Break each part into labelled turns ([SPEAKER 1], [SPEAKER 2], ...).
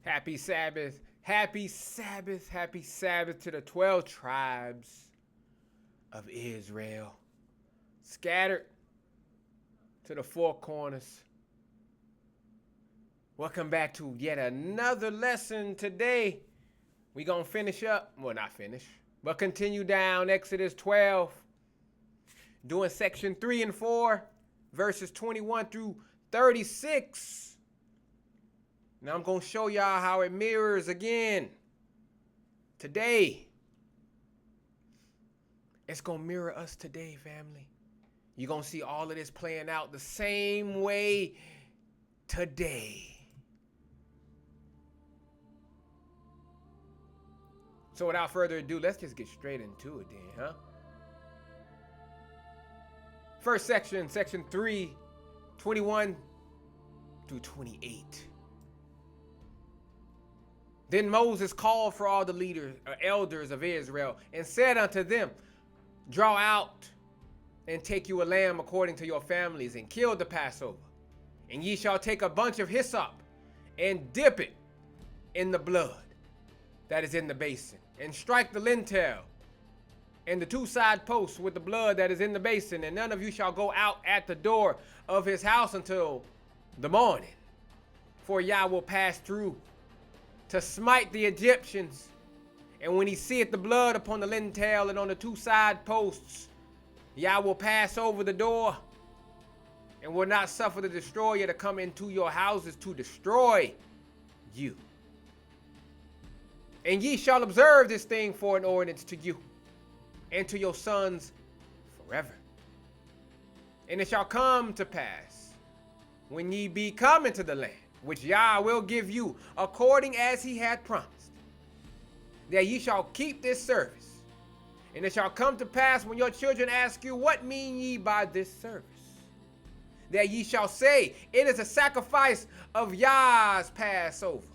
[SPEAKER 1] Happy Sabbath. Happy Sabbath. Happy Sabbath to the 12 tribes of Israel. Scattered to the four corners. Welcome back to yet another lesson today. We're going to finish up. Well, not finish, but continue down Exodus 12. Doing section 3 and 4, verses 21 through 36. Now I'm going to show y'all how it mirrors again. Today. It's going to mirror us today, family. You're going to see all of this playing out the same way today. So without further ado, let's just get straight into it then, huh? First section, section 3, 21 through 28. Then Moses called for all the leaders, elders of Israel, and said unto them, draw out and take you a lamb according to your families, and kill the Passover. And ye shall take a bunch of hyssop, and dip it in the blood that is in the basin, and strike the lintel and the two side posts with the blood that is in the basin, and none of you shall go out at the door of his house until the morning. For Yah will pass through to smite the Egyptians. And when he seeth the blood upon the lintel and on the two side posts, Yah will pass over the door and will not suffer the destroyer to come into your houses to destroy you. And ye shall observe this thing for an ordinance to you and to your sons forever. And it shall come to pass, when ye be come into the land, which Yah will give you according as he had promised, that ye shall keep this service. And it shall come to pass, when your children ask you, what mean ye by this service? That ye shall say, it is a sacrifice of Yah's Passover,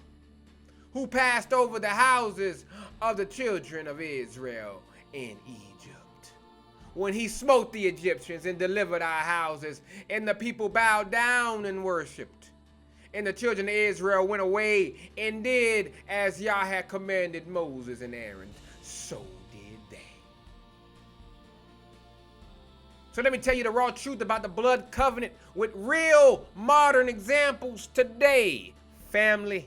[SPEAKER 1] who passed over the houses of the children of Israel in Egypt, when he smote the Egyptians and delivered our houses, and the people bowed down and worshipped. And the children of Israel went away and did as Yah had commanded Moses and Aaron. So did they. So let me tell you the raw truth about the blood covenant with real modern examples today, family.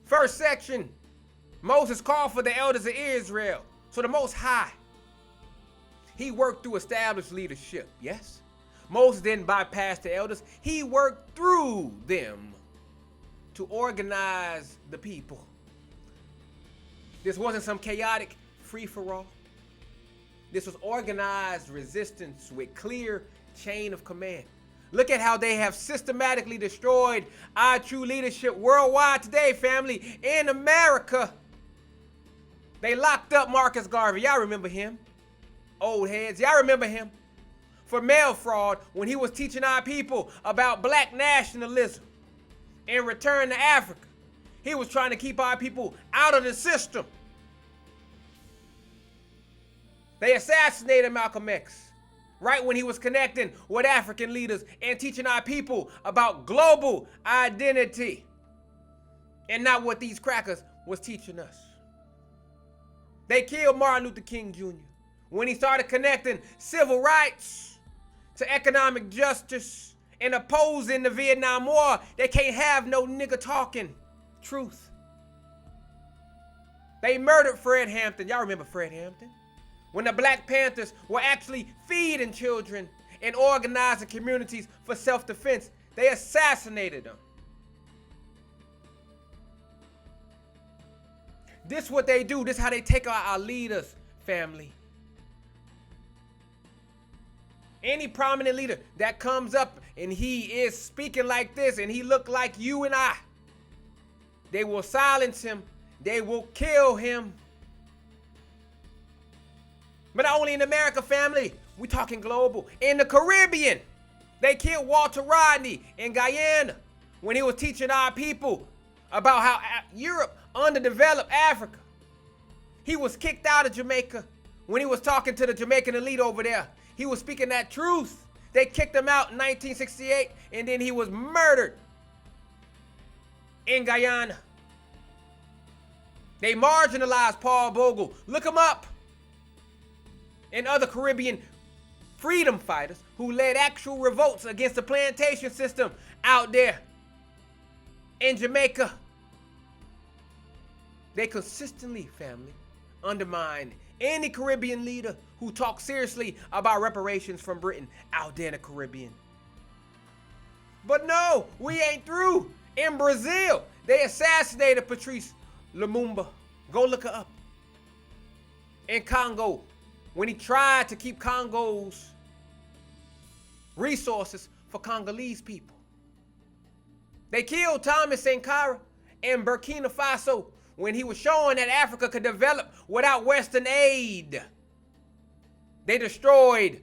[SPEAKER 1] First section, Moses called for the elders of Israel. So the Most High, he worked through established leadership, yes? Moses didn't bypass the elders. He worked through them to organize the people. This wasn't some chaotic free-for-all. This was organized resistance with clear chain of command. Look at how they have systematically destroyed our true leadership worldwide today, family, in America. They locked up Marcus Garvey. Y'all remember him? Old heads. Y'all remember him? For mail fraud when he was teaching our people about black nationalism and return to Africa. He was trying to keep our people out of the system. They assassinated Malcolm X right when he was connecting with African leaders and teaching our people about global identity and not what these crackers was teaching us. They killed Martin Luther King Jr. when he started connecting civil rights to economic justice and opposing the Vietnam War. They can't have no nigga talking truth. They murdered Fred Hampton. Y'all remember Fred Hampton? When the Black Panthers were actually feeding children and organizing communities for self-defense, they assassinated them. This is what they do. This is how they take out our leaders, family. Any prominent leader that comes up and he is speaking like this and he look like you and I, they will silence him. They will kill him. But not only in America, family, we talking global. In the Caribbean, they killed Walter Rodney in Guyana when he was teaching our people about how Europe underdeveloped Africa. He was kicked out of Jamaica when he was talking to the Jamaican elite over there. He was speaking that truth. They kicked him out in 1968, and then he was murdered in Guyana. They marginalized Paul Bogle. Look him up. And other Caribbean freedom fighters who led actual revolts against the plantation system out there in Jamaica. They consistently, family, undermined any Caribbean leader who talked seriously about reparations from Britain out there in the Caribbean. But no, we ain't through. In Brazil, they assassinated Patrice Lumumba. Go look her up. In Congo, when he tried to keep Congo's resources for Congolese people. They killed Thomas Sankara in Burkina Faso when he was showing that Africa could develop without Western aid. They destroyed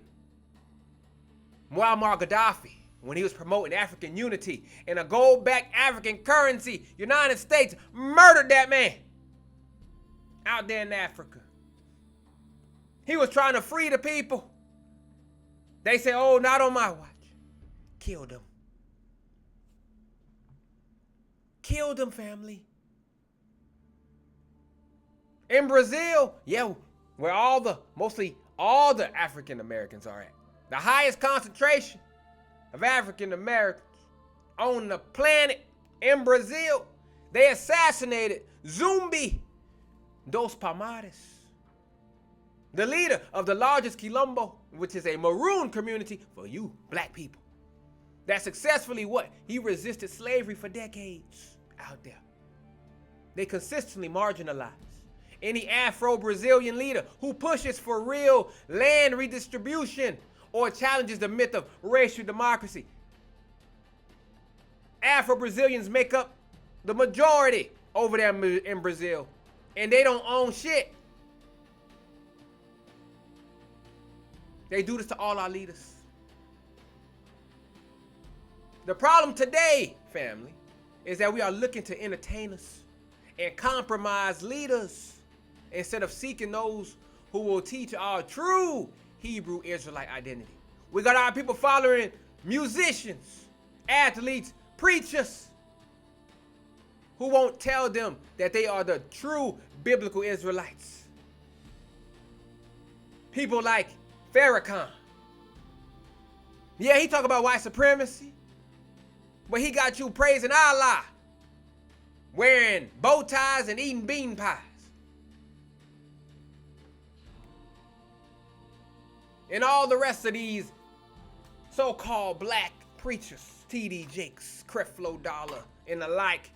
[SPEAKER 1] Muammar Gaddafi when he was promoting African unity and a gold-backed African currency. United States murdered that man out there in Africa. He was trying to free the people. They said, oh, not on my watch. Killed him. Killed him, family. In Brazil, yeah, where mostly all the African Americans are at. The highest concentration of African Americans on the planet in Brazil. They assassinated Zumbi dos Palmares, the leader of the largest Quilombo, which is a maroon community for you black people, that successfully he resisted slavery for decades out there. They consistently marginalize any Afro-Brazilian leader who pushes for real land redistribution or challenges the myth of racial democracy. Afro-Brazilians make up the majority over there in Brazil, and they don't own shit. They do this to all our leaders. The problem today, family, is that we are looking to entertain us and compromise leaders instead of seeking those who will teach our true Hebrew Israelite identity. We got our people following musicians, athletes, preachers who won't tell them that they are the true biblical Israelites. People like Farrakhan. Yeah, he talk about white supremacy, but he got you praising Allah, wearing bow ties and eating bean pies. And all the rest of these so-called black preachers, T.D. Jakes, Creflo Dollar, and the like,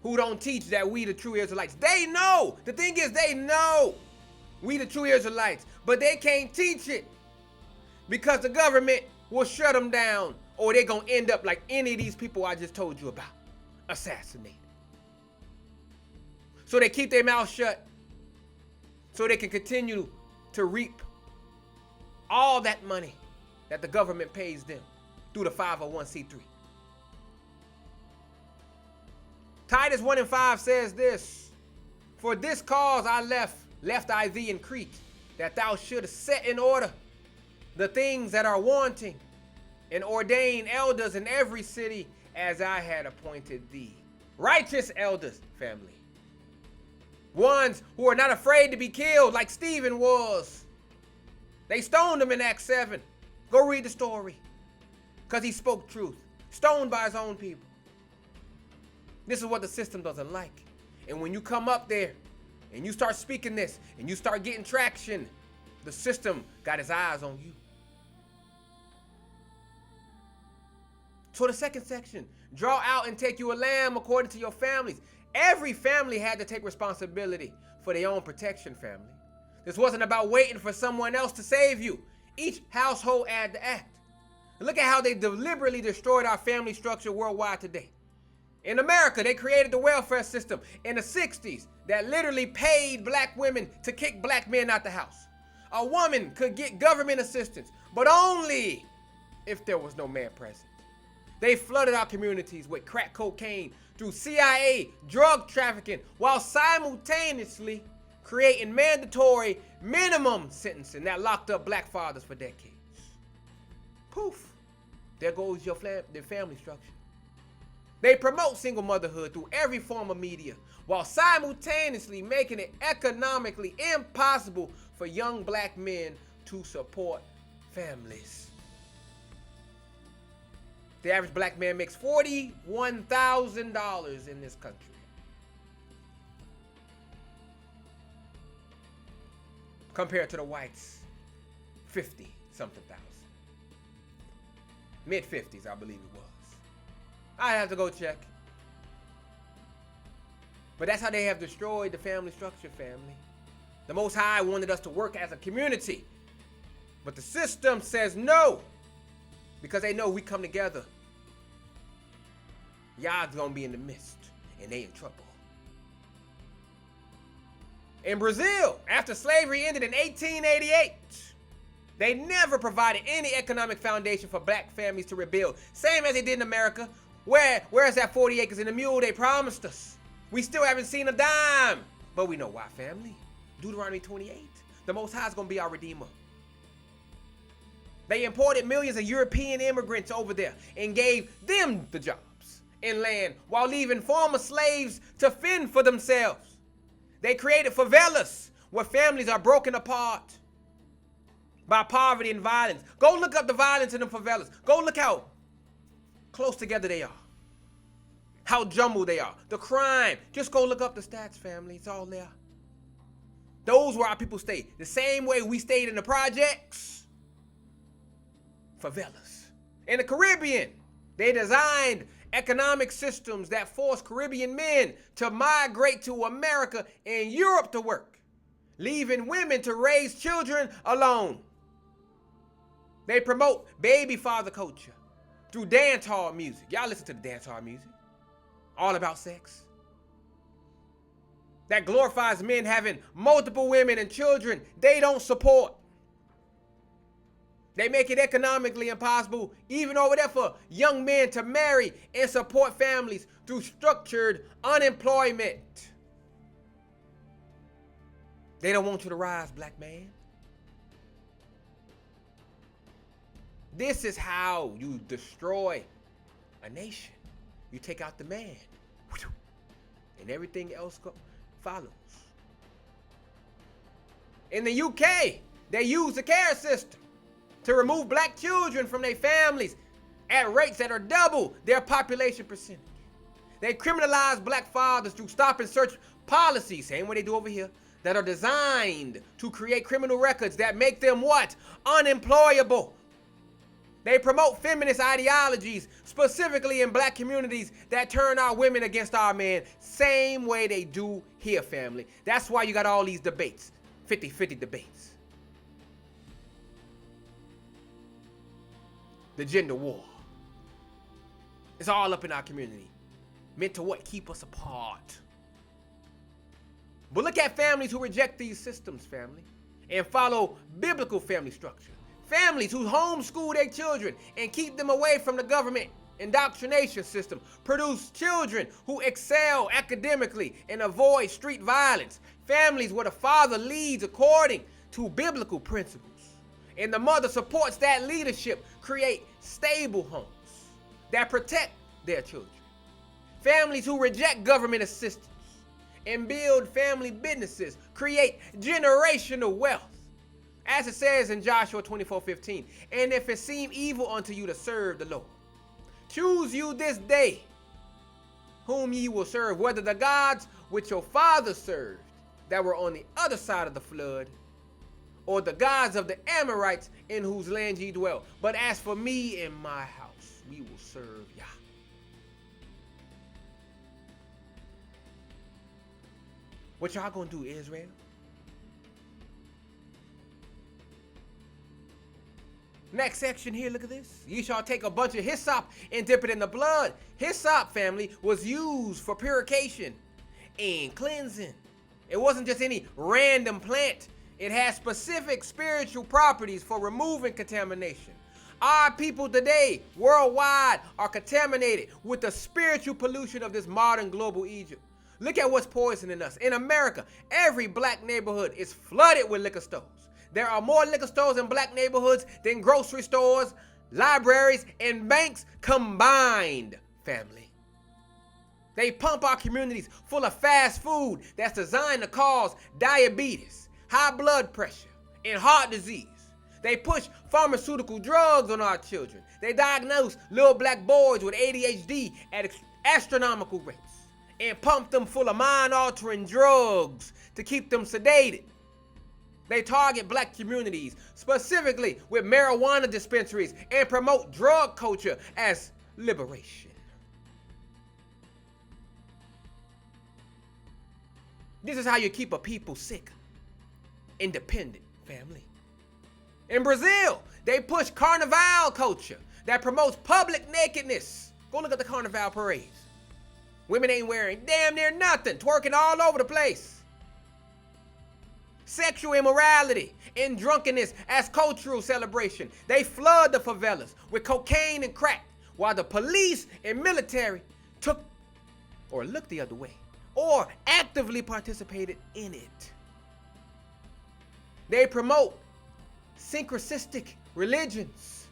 [SPEAKER 1] who don't teach that we the true Israelites. They know. The thing is, they know we the true Israelites, but they can't teach it because the government will shut them down, or they're going to end up like any of these people I just told you about, assassinated. So they keep their mouth shut so they can continue to reap all that money that the government pays them through the 501c3. Titus 1:5 says this: for this cause I left I thee in Crete, that thou shouldest set in order the things that are wanting, and ordain elders in every city as I had appointed thee. Righteous elders, family. Ones who are not afraid to be killed like Stephen was. They stoned him in Acts 7. Go read the story. Because he spoke truth. Stoned by his own people. This is what the system doesn't like. And when you come up there and you start speaking this and you start getting traction, the system got his eyes on you. So the second section, draw out and take you a lamb according to your families. Every family had to take responsibility for their own protection, family. This wasn't about waiting for someone else to save you. Each household had to act. And look at how they deliberately destroyed our family structure worldwide today. In America, they created the welfare system in the 60s that literally paid black women to kick black men out the house. A woman could get government assistance, but only if there was no man present. They flooded our communities with crack cocaine through CIA drug trafficking while simultaneously creating mandatory minimum sentencing that locked up black fathers for decades. Poof, there goes your family structure. They promote single motherhood through every form of media, while simultaneously making it economically impossible for young black men to support families. The average black man makes $41,000 in this country. Compared to the whites, 50-something thousand. Mid-50s, I believe it was. I have to go check. But that's how they have destroyed the family structure, family. The Most High wanted us to work as a community. But the system says no. Because they know we come together. Y'all's gonna be in the midst. And they in trouble. In Brazil, after slavery ended in 1888, they never provided any economic foundation for black families to rebuild. Same as they did in America. Where's that 40 acres and a mule they promised us? We still haven't seen a dime. But we know why, family. Deuteronomy 28. The Most High is going to be our Redeemer. They imported millions of European immigrants over there and gave them the jobs in land while leaving former slaves to fend for themselves. They created favelas where families are broken apart by poverty and violence. Go look up the violence in the favelas. Go look how close together they are. How jumbled they are. The crime. Just go look up the stats, family. It's all there. Those where our people stay. The same way we stayed in the projects. Favelas. In the Caribbean, they designed economic systems that forced Caribbean men to migrate to America and Europe to work, leaving women to raise children alone. They promote baby father culture through dance hall music. Y'all listen to the dance hall music. All about sex. That glorifies men having multiple women and children they don't support. They make it economically impossible, even over there, for young men to marry and support families through structured unemployment. They don't want you to rise, black man. This is how you destroy a nation. You take out the man, and everything else follows. In the UK, they use the care system to remove black children from their families at rates that are double their population percentage. They criminalize black fathers through stop and search policies, same way they do over here, that are designed to create criminal records that make them what? Unemployable. They promote feminist ideologies, specifically in black communities, that turn our women against our men, same way they do here, family. That's why you got all these debates, 50-50 debates. The gender war. It's all up in our community. Meant to what? Keep us apart. But look at families who reject these systems, family, and follow biblical family structure. Families who homeschool their children and keep them away from the government indoctrination system produce children who excel academically and avoid street violence. Families where the father leads according to biblical principles and the mother supports that leadership create stable homes that protect their children. Families who reject government assistance and build family businesses create generational wealth. As it says in Joshua 24:15, and if it seem evil unto you to serve the Lord, choose you this day whom ye will serve, whether the gods which your fathers served that were on the other side of the flood, or the gods of the Amorites in whose land ye dwell. But as for me and my house, we will serve Yah. What y'all gonna do, Israel? Next section here, look at this. Ye shall take a bunch of hyssop and dip it in the blood. Hyssop, family, was used for purification and cleansing. It wasn't just any random plant. It has specific spiritual properties for removing contamination. Our people today, worldwide, are contaminated with the spiritual pollution of this modern global Egypt. Look at what's poisoning us. In America, every black neighborhood is flooded with liquor stores. There are more liquor stores in black neighborhoods than grocery stores, libraries, and banks combined, family. They pump our communities full of fast food that's designed to cause diabetes, high blood pressure, and heart disease. They push pharmaceutical drugs on our children. They diagnose little black boys with ADHD at astronomical rates and pump them full of mind-altering drugs to keep them sedated. They target black communities, specifically with marijuana dispensaries, and promote drug culture as liberation. This is how you keep a people sick, independent, family. In Brazil, they push carnival culture that promotes public nakedness. Go look at the carnival parades. Women ain't wearing damn near nothing, twerking all over the place. Sexual immorality and drunkenness as cultural celebration. They flood the favelas with cocaine and crack, while the police and military took or looked the other way or actively participated in it. They promote syncretistic religions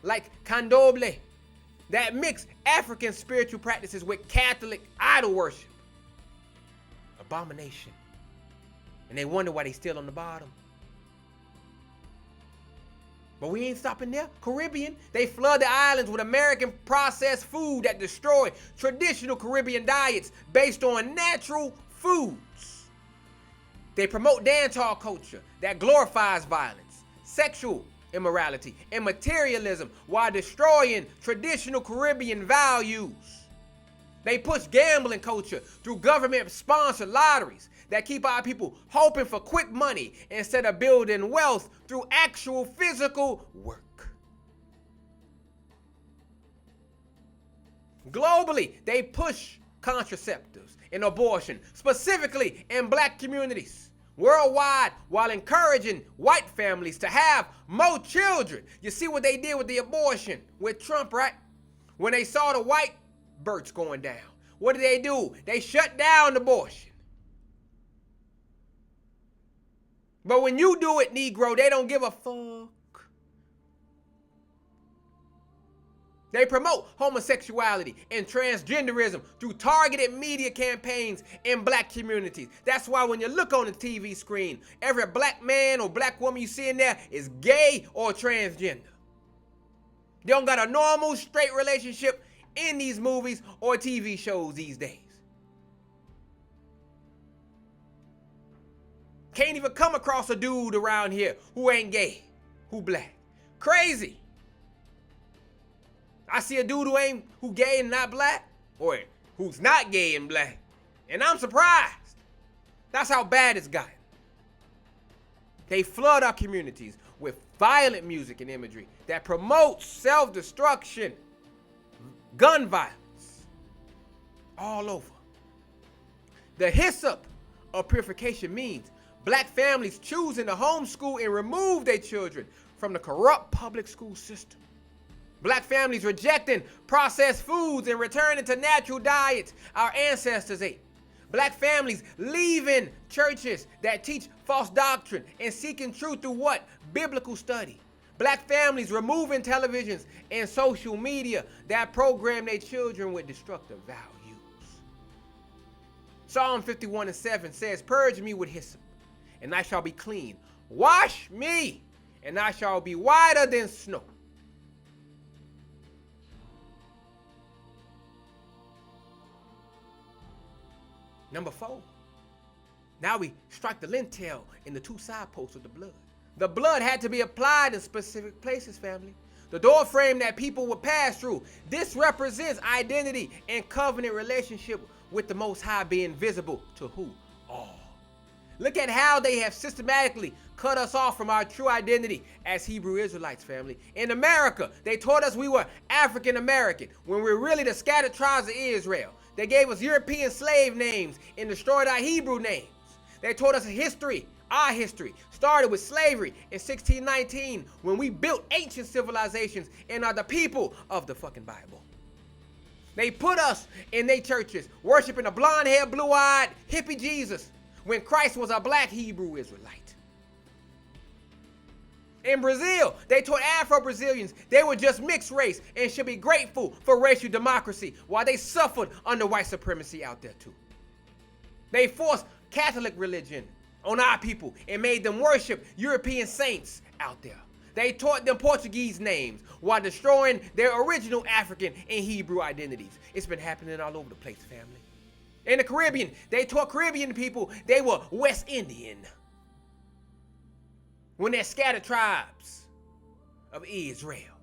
[SPEAKER 1] like candomblé that mix African spiritual practices with Catholic idol worship. Abomination. And they wonder why they still on the bottom. But we ain't stopping there. Caribbean, they flood the islands with American processed food that destroy traditional Caribbean diets based on natural foods. They promote dancehall culture that glorifies violence, sexual immorality, and materialism while destroying traditional Caribbean values. They push gambling culture through government-sponsored lotteries that keep our people hoping for quick money instead of building wealth through actual physical work. Globally, they push contraceptives and abortion, specifically in black communities. Worldwide, while encouraging white families to have more children. You see what they did with the abortion with Trump, right? When they saw the white births going down, what did they do? They shut down abortion. But when you do it, Negro, they don't give a fuck. They promote homosexuality and transgenderism through targeted media campaigns in black communities. That's why when you look on the TV screen, every black man or black woman you see in there is gay or transgender. They don't got a normal, straight relationship in these movies or TV shows these days. Can't even come across a dude around here who ain't gay, who black. Crazy. I see a dude who gay and not black, or who's not gay and black, and I'm surprised. That's how bad it's gotten. They flood our communities with violent music and imagery that promotes self-destruction, gun violence, all over. The hyssop of purification means black families choosing to homeschool and remove their children from the corrupt public school system. Black families rejecting processed foods and returning to natural diets our ancestors ate. Black families leaving churches that teach false doctrine and seeking truth through what? Biblical study. Black families removing televisions and social media that program their children with destructive values. Psalm 51:7 says, "Purge me with hyssop, and I shall be clean. Wash me, and I shall be whiter than snow." Number 4. Now we strike the lintel in the two side posts of the blood. The blood had to be applied in specific places, family. The door frame that people would pass through. This represents identity and covenant relationship with the Most High being visible to who? All. Look at how they have systematically cut us off from our true identity as Hebrew Israelites, family. In America, they taught us we were African American when we're really the scattered tribes of Israel. They gave us European slave names and destroyed our Hebrew names. They taught us history. Our history started with slavery in 1619 when we built ancient civilizations and are the people of the fucking Bible. They put us in their churches worshiping a blonde-haired, blue-eyed hippie Jesus when Christ was a black Hebrew Israelite. In Brazil, they taught Afro-Brazilians they were just mixed race and should be grateful for racial democracy while they suffered under white supremacy out there too. They forced Catholic religion on our people and made them worship European saints out there. They taught them Portuguese names while destroying their original African and Hebrew identities. It's been happening all over the place, family. In the Caribbean, they taught Caribbean people they were West Indian when they're scattered tribes of Israel.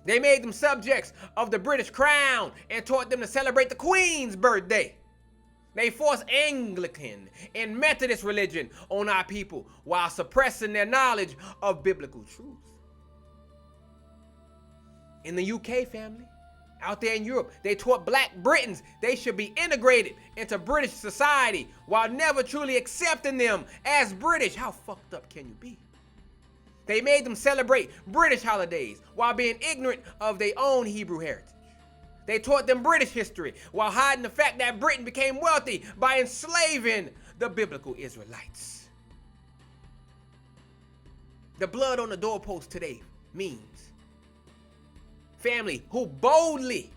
[SPEAKER 1] They made them subjects of the British crown and taught them to celebrate the Queen's birthday. They forced Anglican and Methodist religion on our people while suppressing their knowledge of biblical truth. In the UK, family, out there in Europe, they taught Black Britons they should be integrated into British society while never truly accepting them as British. How fucked up can you be? They made them celebrate British holidays while being ignorant of their own Hebrew heritage. They taught them British history while hiding the fact that Britain became wealthy by enslaving the biblical Israelites. The blood on the doorpost today means family who boldly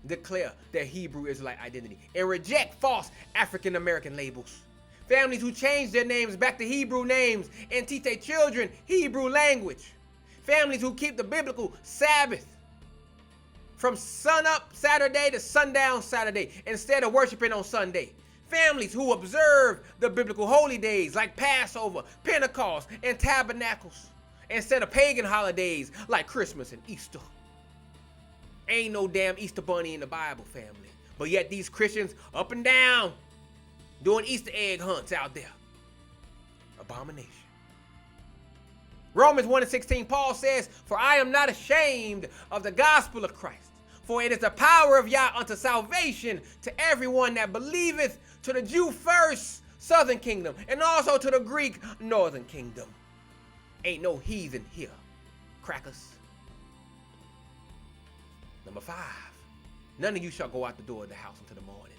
[SPEAKER 1] declare their Hebrew Israelite identity and reject false African American labels. Families who change their names back to Hebrew names and teach their children Hebrew language. Families who keep the biblical Sabbath from sunup Saturday to sundown Saturday instead of worshiping on Sunday. Families who observe the biblical holy days like Passover, Pentecost, and Tabernacles instead of pagan holidays like Christmas and Easter. Ain't no damn Easter bunny in the Bible, family. But yet these Christians up and down doing Easter egg hunts out there. Abomination. Romans 1:16, Paul says, "For I am not ashamed of the gospel of Christ, for it is the power of Yah unto salvation to everyone that believeth, to the Jew first, southern kingdom, and also to the Greek, northern kingdom." Ain't no heathen here, crackers. Number 5, none of you shall go out the door of the house until the morning.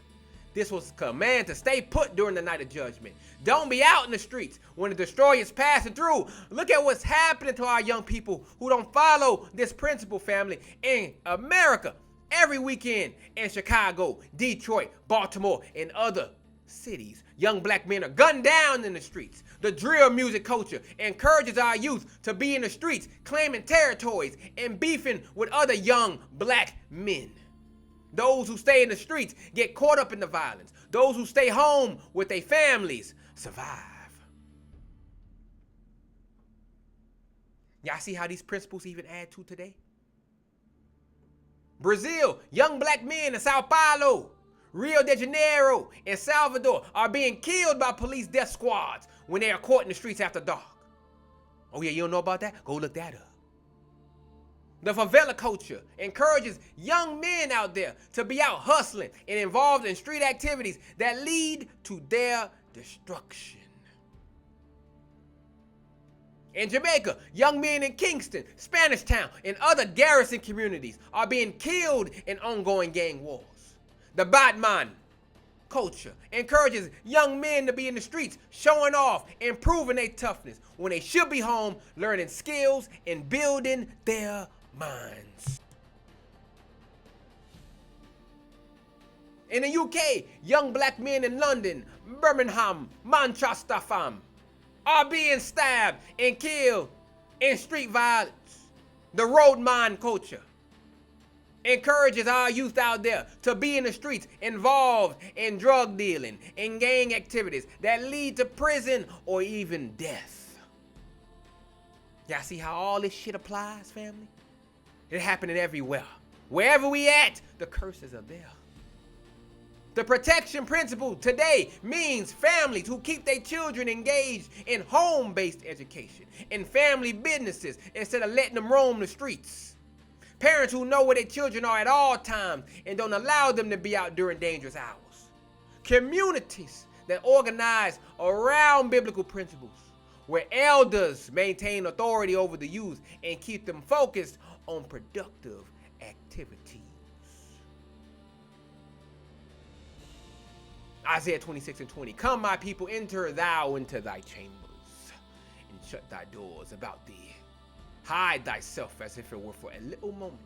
[SPEAKER 1] This was a command to stay put during the night of judgment. Don't be out in the streets when the destroyer is passing through. Look at what's happening to our young people who don't follow this principle, family. In America, every weekend in Chicago, Detroit, Baltimore, and other cities, young black men are gunned down in the streets. The drill music culture encourages our youth to be in the streets, claiming territories and beefing with other young black men. Those who stay in the streets get caught up in the violence. Those who stay home with their families survive. Y'all see how these principles even add to today? Brazil, young black men in Sao Paulo, Rio de Janeiro, and Salvador are being killed by police death squads when they are caught in the streets after dark. Oh yeah, you don't know about that? Go look that up. The favela culture encourages young men out there to be out hustling and involved in street activities that lead to their destruction. In Jamaica, young men in Kingston, Spanish Town, and other garrison communities are being killed in ongoing gang wars. The Batman culture encourages young men to be in the streets showing off and proving their toughness when they should be home learning skills and building their minds. In the UK, young black men in London, Birmingham, Manchester are being stabbed and killed in street violence. The roadman culture encourages our youth out there to be in the streets involved in drug dealing and gang activities that lead to prison or even death. Y'all see how all this shit applies, family? It's happening everywhere. Wherever we at, the curses are there. The protection principle today means families who keep their children engaged in home-based education and family businesses instead of letting them roam the streets. Parents who know where their children are at all times and don't allow them to be out during dangerous hours. Communities that organize around biblical principles, where elders maintain authority over the youth and keep them focused on productive activities. Isaiah 26:20. Come, my people, enter thou into thy chambers. And shut thy doors about thee. Hide thyself as if it were for a little moment,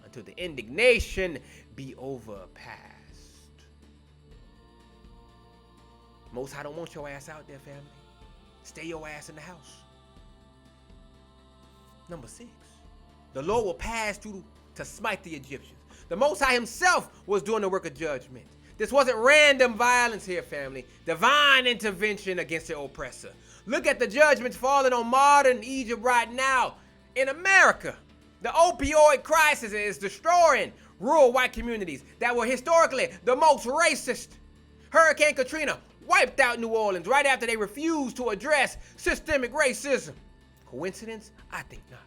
[SPEAKER 1] until the indignation be overpast. Most High don't want your ass out there, family. Stay your ass in the house. Number 6, the Lord will pass through to smite the Egyptians. The Most High himself was doing the work of judgment. This wasn't random violence here, family. Divine intervention against the oppressor. Look at the judgments falling on modern Egypt right now. In America, the opioid crisis is destroying rural white communities that were historically the most racist. Hurricane Katrina wiped out New Orleans right after they refused to address systemic racism. Coincidence? I think not.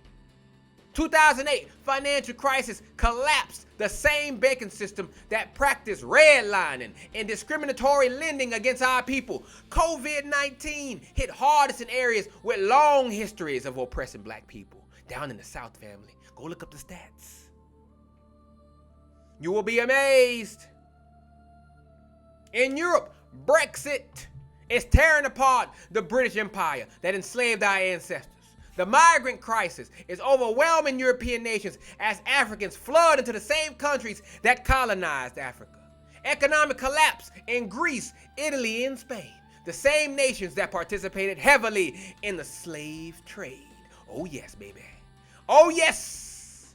[SPEAKER 1] 2008 financial crisis collapsed the same banking system that practiced redlining and discriminatory lending against our people. COVID-19 hit hardest in areas with long histories of oppressing black people. Down in the South, family. Go look up the stats. You will be amazed. In Europe, Brexit is tearing apart the British Empire that enslaved our ancestors. The migrant crisis is overwhelming European nations as Africans flood into the same countries that colonized Africa. Economic collapse in Greece, Italy, and Spain, the same nations that participated heavily in the slave trade. Oh yes, baby. Oh yes!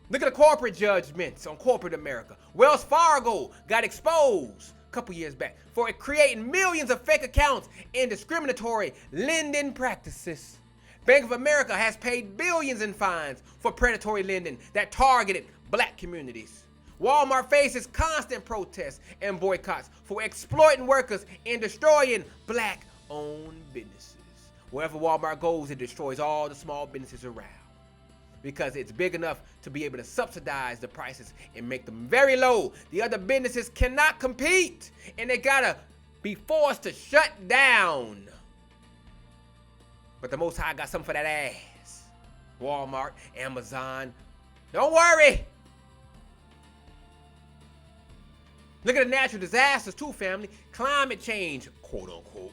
[SPEAKER 1] Look at the corporate judgments on corporate America. Wells Fargo got exposed couple years back for creating millions of fake accounts and discriminatory lending practices. Bank of America has paid billions in fines for predatory lending that targeted black communities. Walmart faces constant protests and boycotts for exploiting workers and destroying black-owned businesses. Wherever Walmart goes, it destroys all the small businesses around, because it's big enough to be able to subsidize the prices and make them very low. The other businesses cannot compete, and they gotta be forced to shut down. But the Most High got something for that ass. Walmart, Amazon, don't worry. Look at the natural disasters too, family. Climate change, quote unquote,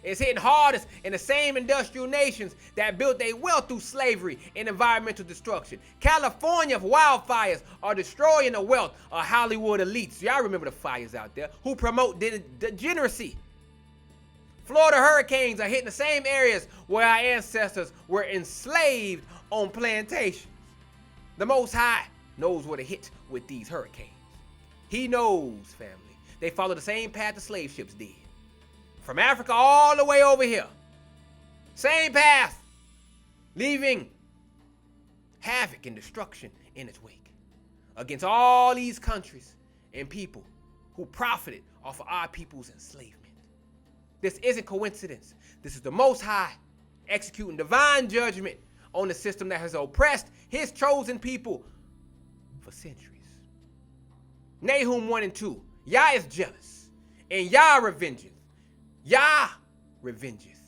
[SPEAKER 1] is hitting hardest in the same industrial nations that built their wealth through slavery and environmental destruction. California wildfires are destroying the wealth of Hollywood elites. Y'all remember the fires out there who promote degeneracy. Florida hurricanes are hitting the same areas where our ancestors were enslaved on plantations. The Most High knows where to hit with these hurricanes. He knows, family. They follow the same path the slave ships did. From Africa all the way over here. Same path. Leaving havoc and destruction in its wake against all these countries and people who profited off of our people's enslavement. This isn't coincidence. This is the Most High executing divine judgment on the system that has oppressed his chosen people for centuries. Nahum 1 and 2. Yah is jealous, and Yah revengeth. Yah revengeth,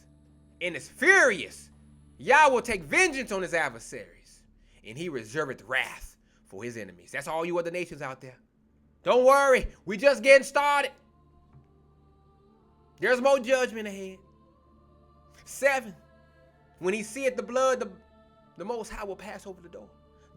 [SPEAKER 1] and is furious. Yah will take vengeance on his adversaries, and he reserveth wrath for his enemies. That's all you other nations out there. Don't worry, we just getting started. There's more judgment ahead. 7, when he seeth the blood, the Most High will pass over the door.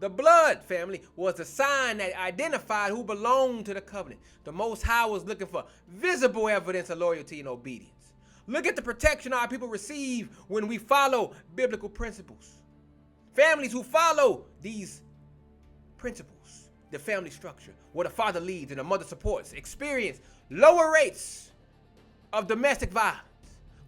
[SPEAKER 1] The blood, family, was the sign that identified who belonged to the covenant. The Most High was looking for visible evidence of loyalty and obedience. Look at the protection our people receive when we follow biblical principles. Families who follow these principles, the family structure, where the father leads and the mother supports, experience lower rates of domestic violence,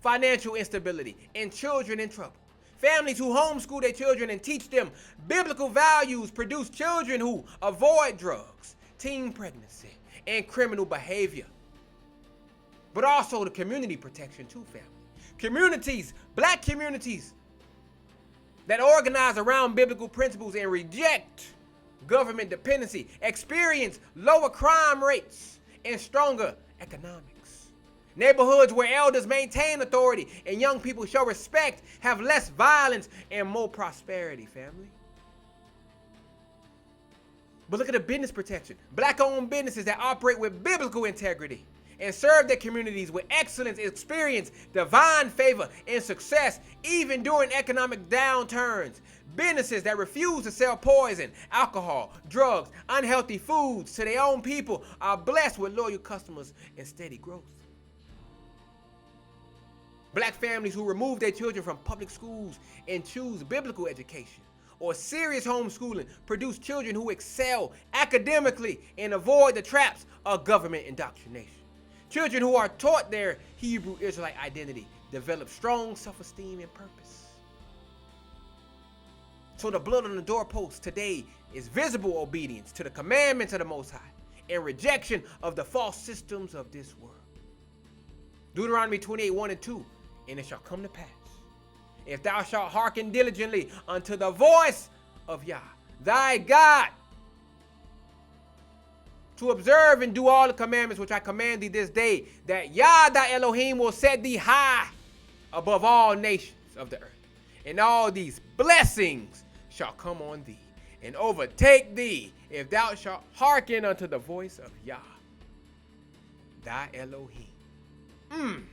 [SPEAKER 1] financial instability, and children in trouble. Families who homeschool their children and teach them biblical values produce children who avoid drugs, teen pregnancy, and criminal behavior. But also the community protection too, family. Communities, black communities that organize around biblical principles and reject government dependency experience lower crime rates and stronger economics. Neighborhoods where elders maintain authority and young people show respect have less violence and more prosperity, family. But look at the business protection. Black-owned businesses that operate with biblical integrity and serve their communities with excellence, experience divine favor and success, even during economic downturns. Businesses that refuse to sell poison, alcohol, drugs, unhealthy foods to their own people are blessed with loyal customers and steady growth. Black families who remove their children from public schools and choose biblical education or serious homeschooling produce children who excel academically and avoid the traps of government indoctrination. Children who are taught their Hebrew Israelite identity develop strong self-esteem and purpose. So the blood on the doorpost today is visible obedience to the commandments of the Most High and rejection of the false systems of this world. Deuteronomy 28:1-2, and it shall come to pass, if thou shalt hearken diligently unto the voice of Yah, thy God, to observe and do all the commandments which I command thee this day, that Yah thy Elohim will set thee high above all nations of the earth, and all these blessings shall come on thee and overtake thee if thou shalt hearken unto the voice of Yah, thy Elohim.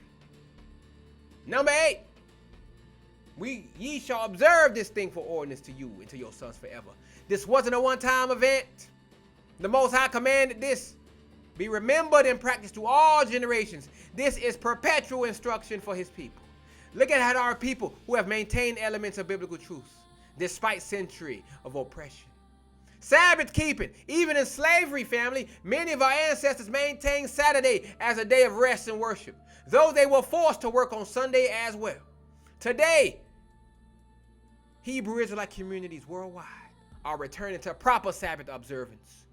[SPEAKER 1] Number 8, ye shall observe this thing for ordinance to you and to your sons forever. This wasn't a one-time event. The Most High commanded this be remembered and practiced to all generations. This is perpetual instruction for his people. Look at how our people who have maintained elements of biblical truth despite century of oppression. Sabbath keeping, even in slavery, family, many of our ancestors maintained Saturday as a day of rest and worship, though they were forced to work on Sunday as well. Today, Hebrew Israelite communities worldwide are returning to proper Sabbath observance,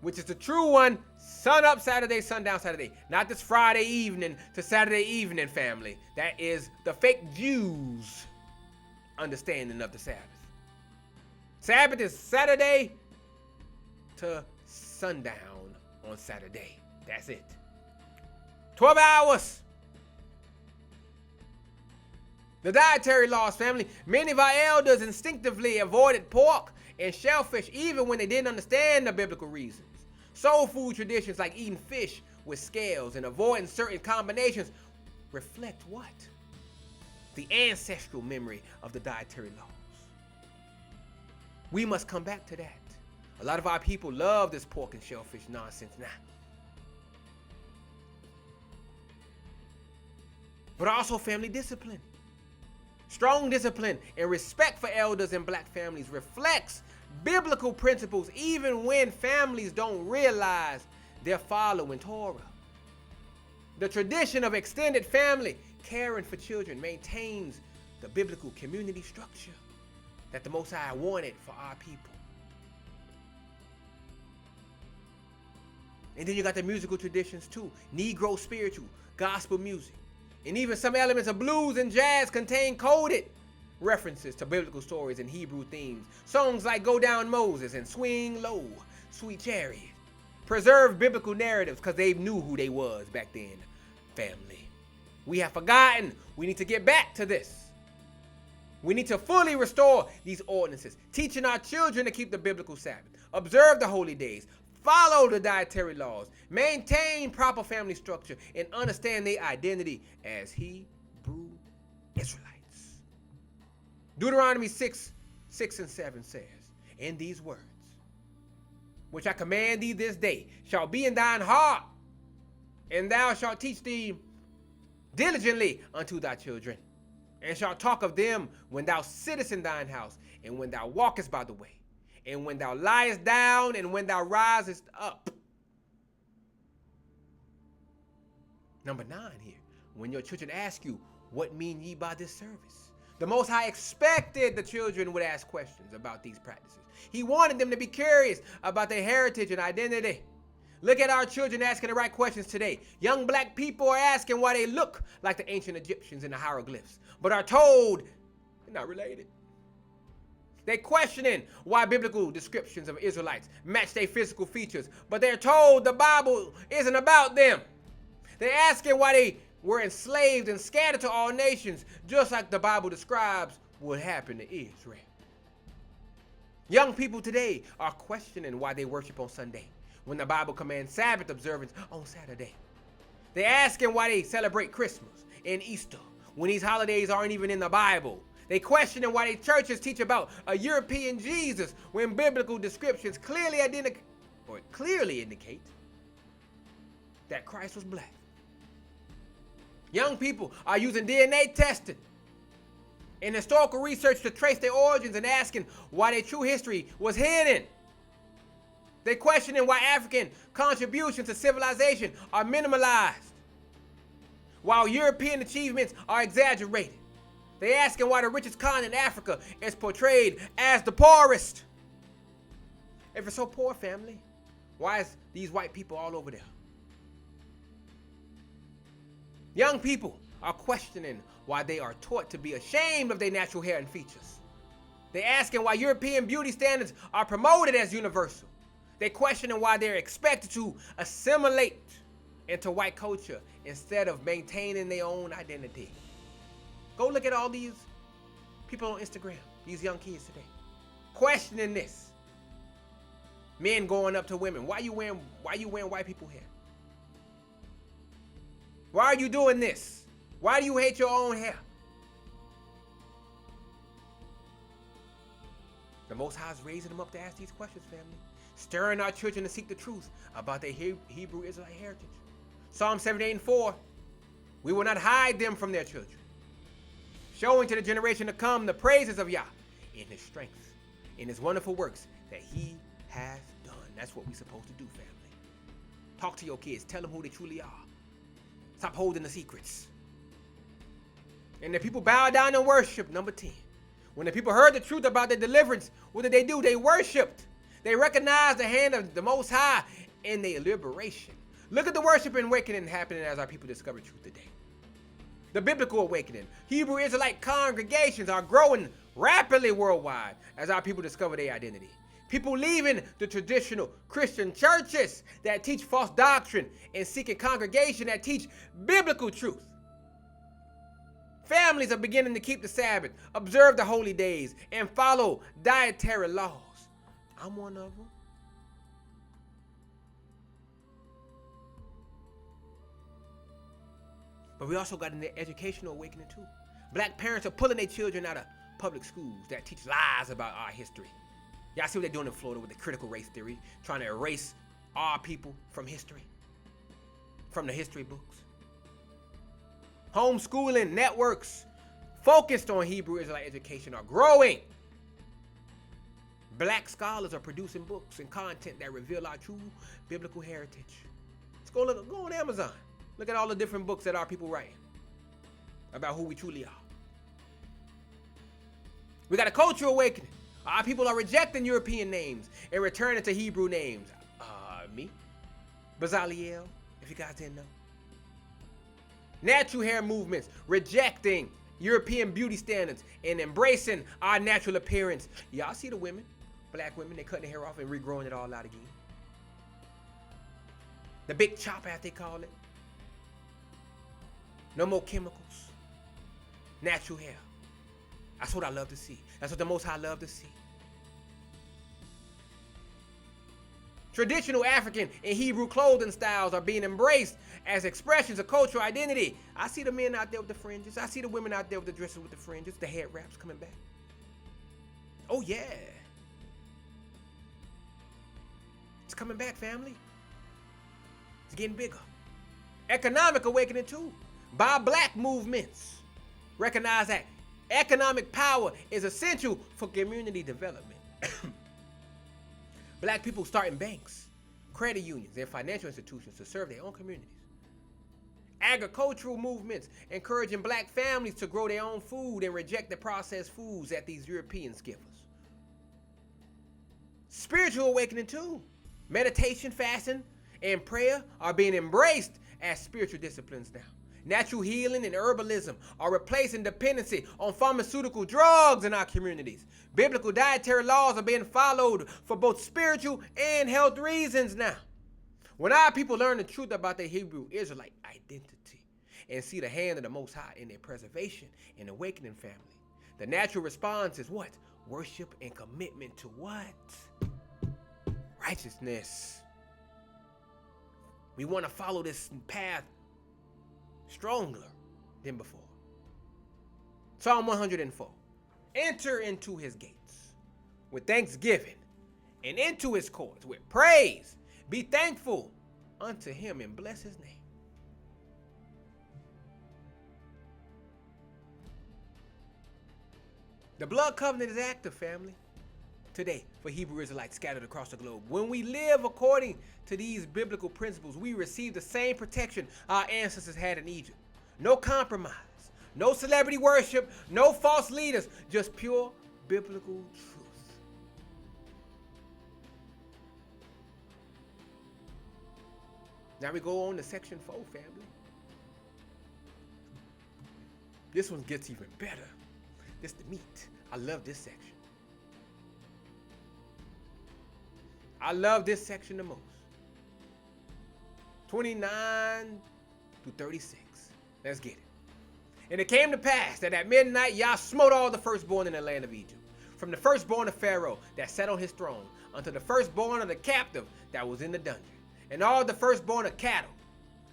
[SPEAKER 1] which is the true one, sun up Saturday, sundown Saturday. Not this Friday evening to Saturday evening, family. That is the fake Jews' understanding of the Sabbath. Sabbath is Saturday to sundown on Saturday. That's it. 12 hours. The dietary laws, family. Many of our elders instinctively avoided pork and shellfish even when they didn't understand the biblical reasons. Soul food traditions like eating fish with scales and avoiding certain combinations reflect what? The ancestral memory of the dietary laws. We must come back to that. A lot of our people love this pork and shellfish nonsense now. But also family discipline. Strong discipline and respect for elders in black families reflects biblical principles even when families don't realize they're following Torah. The tradition of extended family caring for children maintains the biblical community structure that the Most High wanted for our people. And then you got the musical traditions too. Negro spiritual, gospel music, and even some elements of blues and jazz contain coded references to biblical stories and Hebrew themes. Songs like Go Down Moses and Swing Low, Sweet Chariot preserve biblical narratives because they knew who they was back then, family. We have forgotten. We need to get back to this. We need to fully restore these ordinances, teaching our children to keep the biblical Sabbath, observe the holy days, follow the dietary laws, maintain proper family structure, and understand their identity as Hebrew Israelites. Deuteronomy 6:6-7 says, "In these words, which I command thee this day, shall be in thine heart, and thou shalt teach thee diligently unto thy children, and shalt talk of them when thou sittest in thine house, and when thou walkest by the way, and when thou liest down, and when thou risest up." Number 9 here, when your children ask you, "What mean ye by this service?" The Most High expected the children would ask questions about these practices. He wanted them to be curious about their heritage and identity. Look at our children asking the right questions today. Young black people are asking why they look like the ancient Egyptians in the hieroglyphs, but are told they're not related. They're questioning why biblical descriptions of Israelites match their physical features, but they're told the Bible isn't about them. They're asking why they were enslaved and scattered to all nations, just like the Bible describes would happen to Israel. Young people today are questioning why they worship on Sunday, when the Bible commands Sabbath observance on Saturday. They're asking why they celebrate Christmas and Easter when these holidays aren't even in the Bible. They questioning why their churches teach about a European Jesus when biblical descriptions clearly indicate that Christ was black. Young people are using DNA testing and historical research to trace their origins and asking why their true history was hidden. They're questioning why African contributions to civilization are minimalized, while European achievements are exaggerated. They're asking why the richest continent, Africa, is portrayed as the poorest. If it's so poor, family, why is these white people all over there? Young people are questioning why they are taught to be ashamed of their natural hair and features. They're asking why European beauty standards are promoted as universal. They're questioning why they're expected to assimilate into white culture instead of maintaining their own identity. Go look at all these people on Instagram, these young kids today, questioning this. Men going up to women, why you wearing white people hair? Why are you doing this? Why do you hate your own hair? The Most High is raising them up to ask these questions, family. Stirring our children to seek the truth about their Hebrew Israelite heritage. Psalm 78:4, we will not hide them from their children, showing to the generation to come the praises of Yah in his strength, in his wonderful works that he has done. That's what we're supposed to do, family. Talk to your kids. Tell them who they truly are. Stop holding the secrets. And the people bow down and worship. Number 10. When the people heard the truth about their deliverance, what did they do? They worshiped. They recognized the hand of the Most High in their liberation. Look at the worship and awakening happening as our people discover truth today. The biblical awakening. Hebrew Israelite congregations are growing rapidly worldwide as our people discover their identity. People leaving the traditional Christian churches that teach false doctrine and seeking congregations that teach biblical truth. Families are beginning to keep the Sabbath, observe the holy days, and follow dietary laws. I'm one of them. But we also got an educational awakening too. Black parents are pulling their children out of public schools that teach lies about our history. Y'all see what they're doing in Florida with the critical race theory, trying to erase our people from history, from the history books. Homeschooling networks focused on Hebrew Israelite education are growing. Black scholars are producing books and content that reveal our true biblical heritage. Let's go on Amazon. Look at all the different books that our people writing about who we truly are. We got a cultural awakening. Our people are rejecting European names and returning to Hebrew names. Me, Bezaliel, if you guys didn't know. Natural hair movements, rejecting European beauty standards and embracing our natural appearance. Y'all see the women, black women, they cutting their hair off and regrowing it all out again. The big chop, as they call it. No more chemicals. Natural hair. That's what I love to see. That's what the Most High love to see. Traditional African and Hebrew clothing styles are being embraced as expressions of cultural identity. I see the men out there with the fringes. I see the women out there with the dresses with the fringes, the head wraps coming back. Oh yeah. It's coming back, family. It's getting bigger. Economic awakening too. By black movements. Recognize that economic power is essential for community development. Black people starting banks, credit unions, and financial institutions to serve their own communities. Agricultural movements encouraging black families to grow their own food and reject the processed foods that these Europeans give us. Spiritual awakening too. Meditation, fasting, and prayer are being embraced as spiritual disciplines now. Natural healing and herbalism are replacing dependency on pharmaceutical drugs in our communities. Biblical dietary laws are being followed for both spiritual and health reasons now. When our people learn the truth about their Hebrew Israelite identity and see the hand of the Most High in their preservation and awakening, family, the natural response is what? Worship and commitment to what? Righteousness. We want to follow this path stronger than before. Psalm 104. Enter into his gates with thanksgiving and into his courts with praise. Be thankful unto him and bless his name. The blood covenant is active, family, today for Hebrew Israelites scattered across the globe. When we live according to these biblical principles, we receive the same protection our ancestors had in Egypt. No compromise, no celebrity worship, no false leaders, just pure biblical truth. Now we go on to section 4, family. This one gets even better. This the meat. I love this section. I love this section the most. 29 through 36. Let's get it. And it came to pass that at midnight Yah smote all the firstborn in the land of Egypt, from the firstborn of Pharaoh that sat on his throne, unto the firstborn of the captive that was in the dungeon, and all the firstborn of cattle.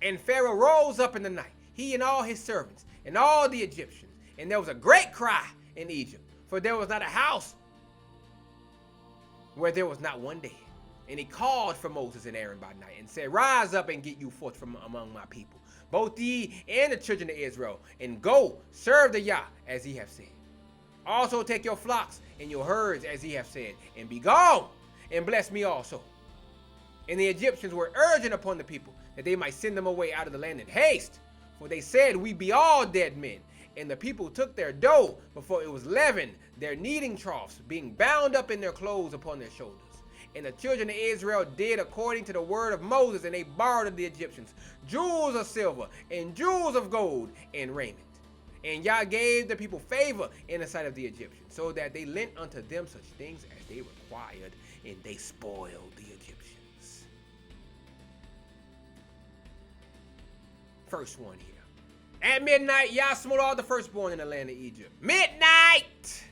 [SPEAKER 1] And Pharaoh rose up in the night, he and all his servants, and all the Egyptians. And there was a great cry in Egypt, for there was not a house where there was not one dead. And he called for Moses and Aaron by night, and said, Rise up and get you forth from among my people, both ye and the children of Israel, and go serve the Yah as he hath said. Also take your flocks and your herds as he hath said, and be gone, and bless me also. And the Egyptians were urgent upon the people, that they might send them away out of the land in haste. For they said, We be all dead men. And the people took their dough before it was leavened, their kneading troughs, being bound up in their clothes upon their shoulders. And the children of Israel did according to the word of Moses, and they borrowed of the Egyptians jewels of silver and jewels of gold and raiment. And Yah gave the people favor in the sight of the Egyptians, so that they lent unto them such things as they required, and they spoiled the Egyptians. First one here. At midnight, Yah smote all the firstborn in the land of Egypt. Midnight!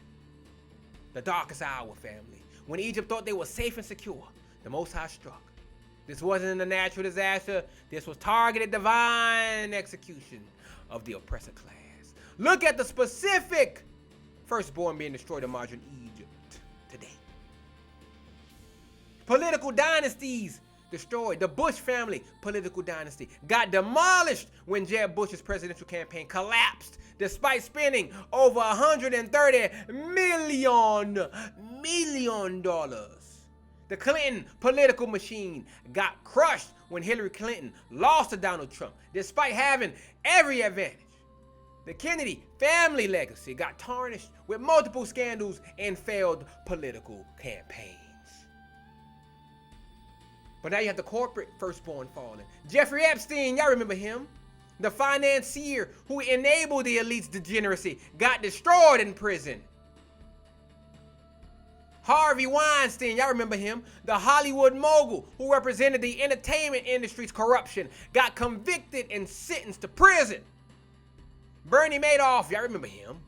[SPEAKER 1] The darkest hour, family. When Egypt thought they were safe and secure, the Most High struck. This wasn't a natural disaster. This was targeted divine execution of the oppressor class. Look at the specific firstborn being destroyed in modern Egypt today. Political dynasties destroyed. The Bush family political dynasty got demolished when Jeb Bush's presidential campaign collapsed despite spending over $130 million. The Clinton political machine got crushed when Hillary Clinton lost to Donald Trump despite having every advantage. The Kennedy family legacy got tarnished with multiple scandals and failed political campaigns. But now you have the corporate firstborn falling. Jeffrey Epstein, y'all remember him? The financier who enabled the elite's degeneracy got destroyed in prison. Harvey Weinstein, y'all remember him? The Hollywood mogul who represented the entertainment industry's corruption got convicted and sentenced to prison. Bernie Madoff, y'all remember him?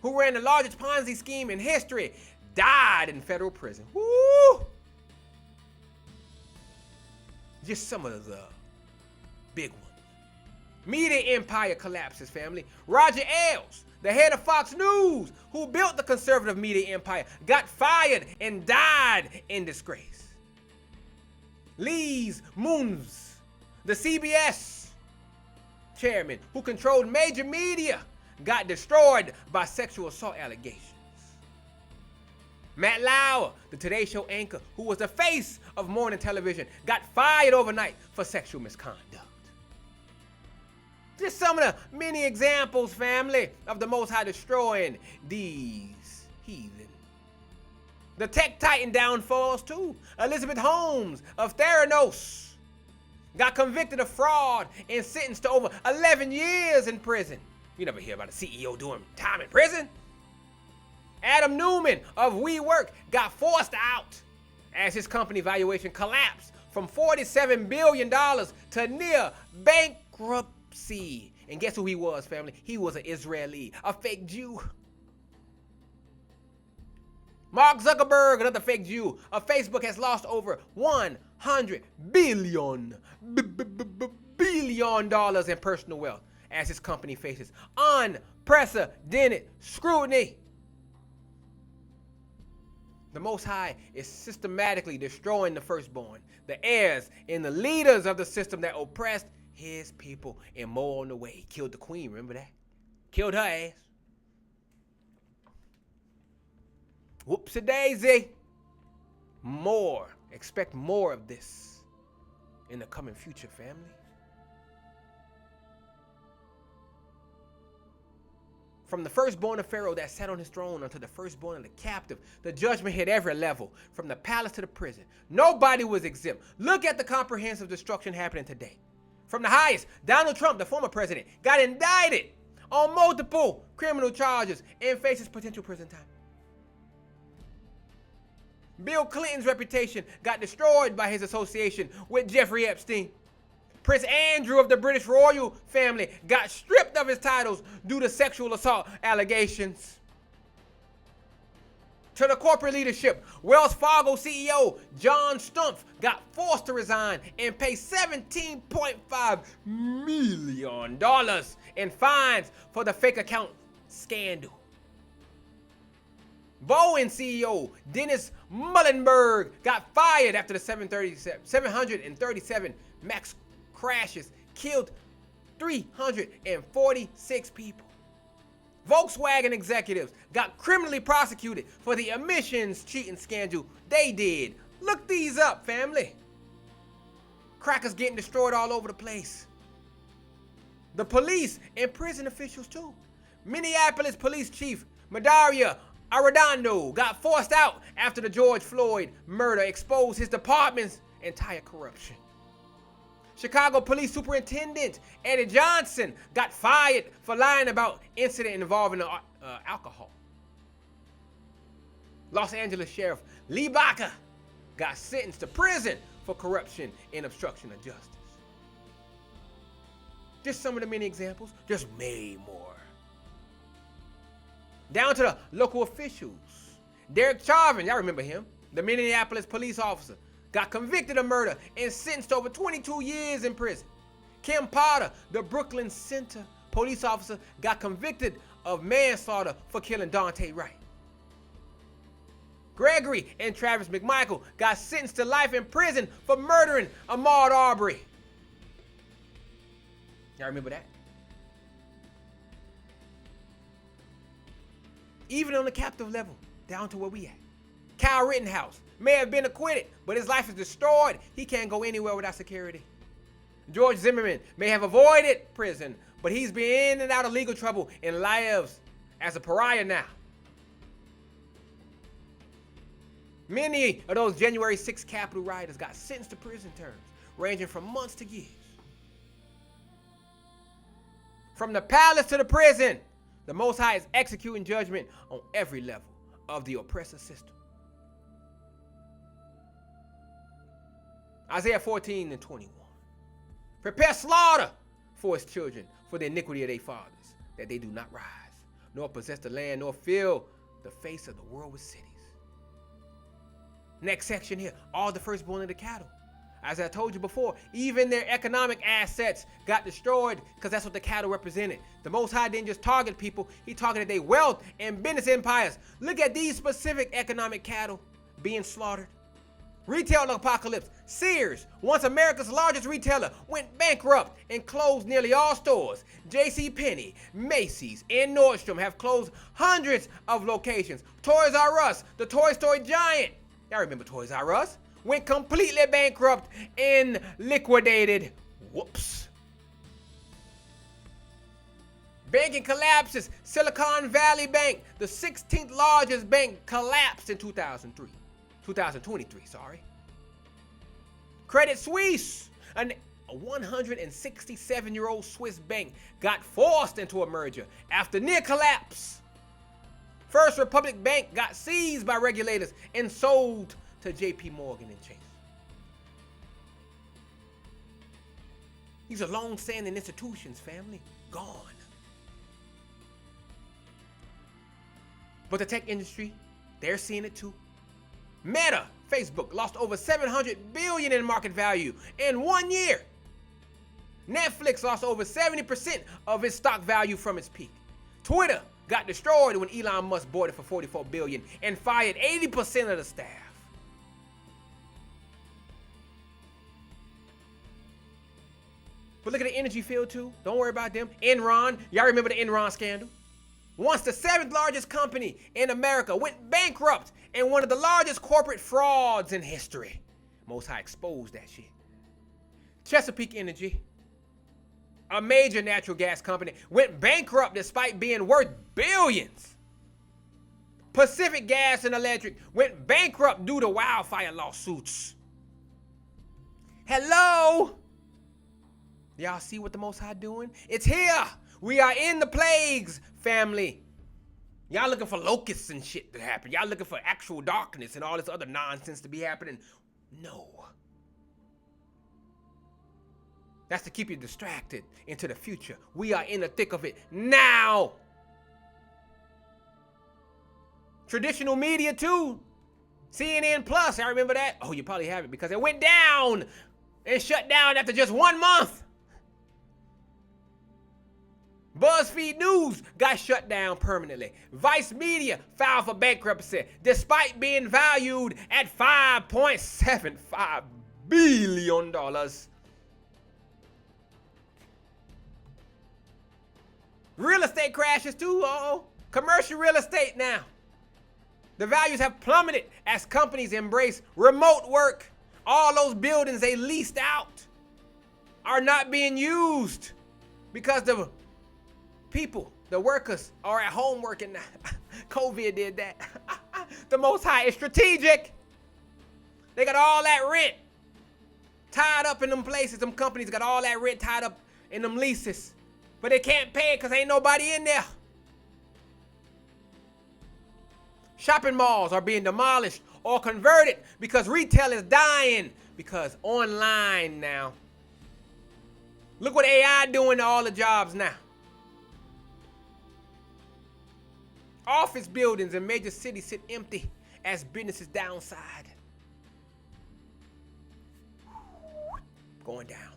[SPEAKER 1] Who ran the largest Ponzi scheme in history, died in federal prison. Woo! Just some of the big ones. Media empire collapses, family. Roger Ailes, the head of Fox News, who built the conservative media empire, got fired and died in disgrace. Lee Moons, the CBS chairman who controlled major media, got destroyed by sexual assault allegations. Matt Lauer, the Today Show anchor, who was the face of morning television, got fired overnight for sexual misconduct. Just some of the many examples, family, of the Most High destroying these heathen. The tech titan downfalls too. Elizabeth Holmes of Theranos got convicted of fraud and sentenced to over 11 years in prison. You never hear about a CEO doing time in prison. Adam Newman of WeWork got forced out as his company valuation collapsed from $47 billion to near bankruptcy. And guess who he was, family? He was an Israeli, a fake Jew. Mark Zuckerberg, another fake Jew of Facebook, has lost over $100 billion in personal wealth as his company faces unprecedented scrutiny. The Most High is systematically destroying the firstborn, the heirs, and the leaders of the system that oppressed his people and more on the way. He killed the queen, remember that? Killed her ass. Whoopsie-daisy. More. Expect more of this in the coming future, family. From the firstborn of Pharaoh that sat on his throne unto the firstborn of the captive, the judgment hit every level, from the palace to the prison. Nobody was exempt. Look at the comprehensive destruction happening today. From the highest, Donald Trump, the former president, got indicted on multiple criminal charges and faces potential prison time. Bill Clinton's reputation got destroyed by his association with Jeffrey Epstein. Prince Andrew of the British royal family got stripped of his titles due to sexual assault allegations. To the corporate leadership, Wells Fargo CEO John Stumpf got forced to resign and pay $17.5 million in fines for the fake account scandal. Boeing CEO Dennis Muhlenberg got fired after the 737 MAX crashes killed 346 people. Volkswagen executives got criminally prosecuted for the emissions cheating scandal they did. Look these up, family. Crackers getting destroyed all over the place. The police and prison officials too. Minneapolis Police Chief Madaria Arredondo got forced out after the George Floyd murder exposed his department's entire corruption. Chicago Police Superintendent Eddie Johnson got fired for lying about incident involving alcohol. Los Angeles Sheriff Lee Baca got sentenced to prison for corruption and obstruction of justice. Just some of the many examples, just many more. Down to the local officials. Derek Chauvin, y'all remember him, the Minneapolis police officer, got convicted of murder and sentenced to over 22 years in prison. Kim Potter, the Brooklyn Center police officer, got convicted of manslaughter for killing Daunte Wright. Gregory and Travis McMichael got sentenced to life in prison for murdering Ahmaud Arbery. Y'all remember that? Even on the captive level, down to where we at. Kyle Rittenhouse may have been acquitted, but his life is destroyed. He can't go anywhere without security. George Zimmerman may have avoided prison, but he's been in and out of legal trouble and lives as a pariah now. Many of those January 6th Capitol rioters got sentenced to prison terms, ranging from months to years. From the palace to the prison, the Most High is executing judgment on every level of the oppressor system. Isaiah 14:21. Prepare slaughter for his children, for the iniquity of their fathers, that they do not rise, nor possess the land, nor fill the face of the world with cities. Next section here, all the firstborn of the cattle. As I told you before, even their economic assets got destroyed because that's what the cattle represented. The Most High didn't just target people, he targeted their wealth and business empires. Look at these specific economic cattle being slaughtered. Retail apocalypse. Sears, once America's largest retailer, went bankrupt and closed nearly all stores. JCPenney, Macy's, and Nordstrom have closed hundreds of locations. Toys R Us, the toy store giant, y'all remember Toys R Us, went completely bankrupt and liquidated. Whoops. Banking collapses. Silicon Valley Bank, the 16th largest bank, collapsed in 2023, sorry. Credit Suisse, a 167-year-old Swiss bank, got forced into a merger after near collapse. First Republic Bank got seized by regulators and sold to JP Morgan and Chase. These are long-standing institutions, family, gone. But the tech industry They're seeing it too. Meta, Facebook, lost over $700 billion in market value in 1 year. Netflix lost over 70% of its stock value from its peak. Twitter got destroyed when Elon Musk bought it for $44 billion and fired 80% of the staff. But look at the energy field too. Don't worry about them. Enron, y'all remember the Enron scandal? Once the 7th largest company in America went bankrupt and one of the largest corporate frauds in history. Most High exposed that shit. Chesapeake Energy, a major natural gas company, went bankrupt despite being worth billions. Pacific Gas and Electric went bankrupt due to wildfire lawsuits. Hello? Y'all see what the Most High doing? It's here. We are in the plagues, family. Y'all looking for locusts and shit to happen. Y'all looking for actual darkness and all this other nonsense to be happening. No. That's to keep you distracted into the future. We are in the thick of it now. Traditional media too. CNN Plus, I remember that. Oh, you probably have it because it went down and shut down after just 1 month. BuzzFeed News got shut down permanently. Vice Media filed for bankruptcy despite being valued at $5.75 billion. Real estate crashes too. Uh-oh. Commercial real estate now. The values have plummeted as companies embrace remote work. All those buildings they leased out are not being used because the people, the workers, are at home working now. COVID did that. The Most High is strategic. They got all that rent tied up in them places. Them companies got all that rent tied up in them leases. But they can't pay it because ain't nobody in there. Shopping malls are being demolished or converted because retail is dying because online now. Look what AI doing to all the jobs now. Office buildings in major cities sit empty as businesses downside. Going down.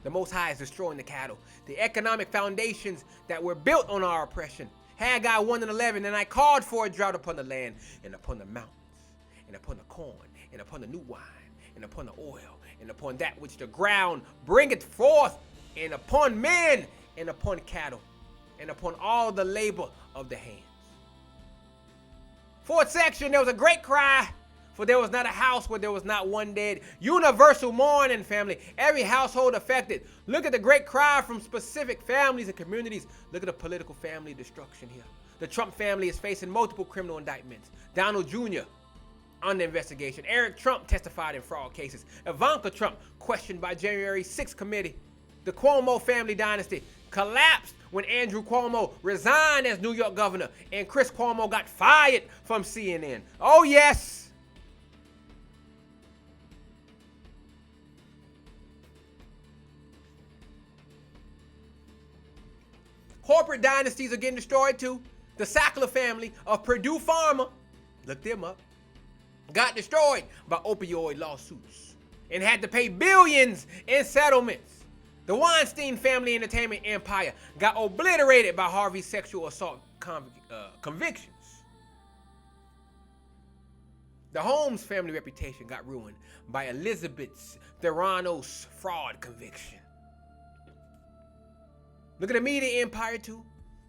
[SPEAKER 1] The Most High is destroying the cattle. The economic foundations that were built on our oppression. Haggai 1:11, and I called for a drought upon the land and upon the mountains and upon the corn and upon the new wine and upon the oil and upon that which the ground bringeth forth and upon men and upon cattle and upon all the labor of the hands. Fourth section, there was a great cry, for there was not a house where there was not one dead. Universal mourning, family. Every household affected. Look at the great cry from specific families and communities. Look at the political family destruction here. The Trump family is facing multiple criminal indictments. Donald Jr. under investigation. Eric Trump testified in fraud cases. Ivanka Trump questioned by January 6th committee. The Cuomo family dynasty collapsed when Andrew Cuomo resigned as New York governor and Chris Cuomo got fired from CNN. Oh yes. Corporate dynasties are getting destroyed too. The Sackler family of Purdue Pharma, look them up, got destroyed by opioid lawsuits and had to pay billions in settlements. The Weinstein family entertainment empire got obliterated by Harvey's sexual assault convictions. The Holmes family reputation got ruined by Elizabeth Theranos fraud conviction. Look at the media empire too.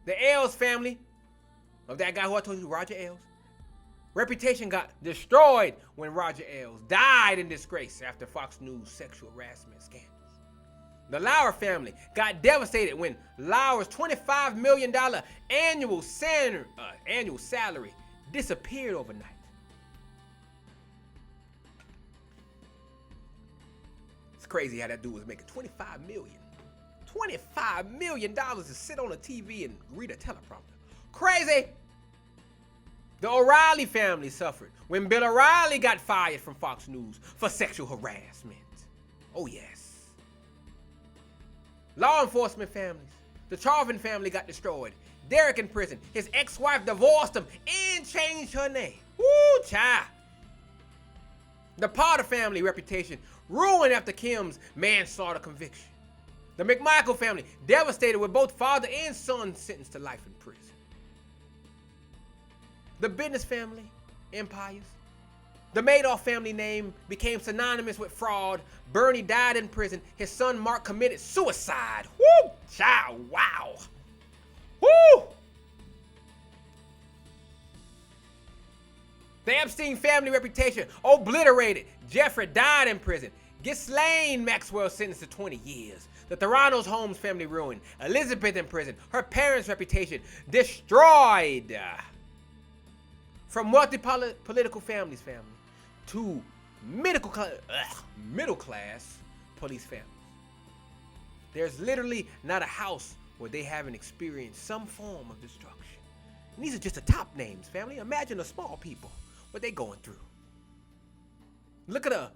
[SPEAKER 1] The Ailes family of that guy who I told you, Roger Ailes. Reputation got destroyed when Roger Ailes died in disgrace after Fox News sexual harassment scandals. The Lauer family got devastated when Lauer's $25 million annual salary disappeared overnight. It's crazy how that dude was making $25 million. $25 million to sit on a TV and read a teleprompter. Crazy. The O'Reilly family suffered when Bill O'Reilly got fired from Fox News for sexual harassment. Oh yes. Law enforcement families. The Charvin family got destroyed Derek in prison. His ex-wife divorced him and changed her name. Woo, child. The Potter family reputation ruined after Kim's manslaughter conviction. The McMichael family devastated with both father and son sentenced to life in prison. The business family empires. The Madoff family name became synonymous with fraud. Bernie died in prison. His son Mark committed suicide. Woo! Child, wow. Woo! The Epstein family reputation obliterated. Jeffrey died in prison. Ghislaine Maxwell sentenced to 20 years. The Theranos Holmes family ruined. Elizabeth in prison. Her parents' reputation destroyed. From wealthy political families to middle class police families. There's literally not a house where they haven't experienced some form of destruction. And these are just the top names, family. Imagine the small people, what they going through. Look at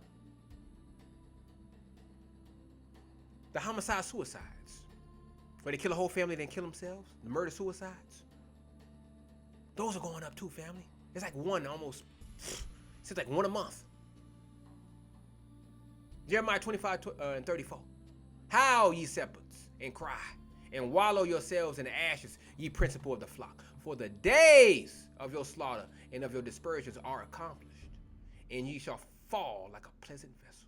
[SPEAKER 1] the homicide suicides, where they kill a whole family then kill themselves. The murder suicides. Those are going up too, family. It's like seems like one a month. Jeremiah 25:34. Howl, ye shepherds, and cry, and wallow yourselves in the ashes, ye principal of the flock. For the days of your slaughter and of your dispersions are accomplished, and ye shall fall like a pleasant vessel.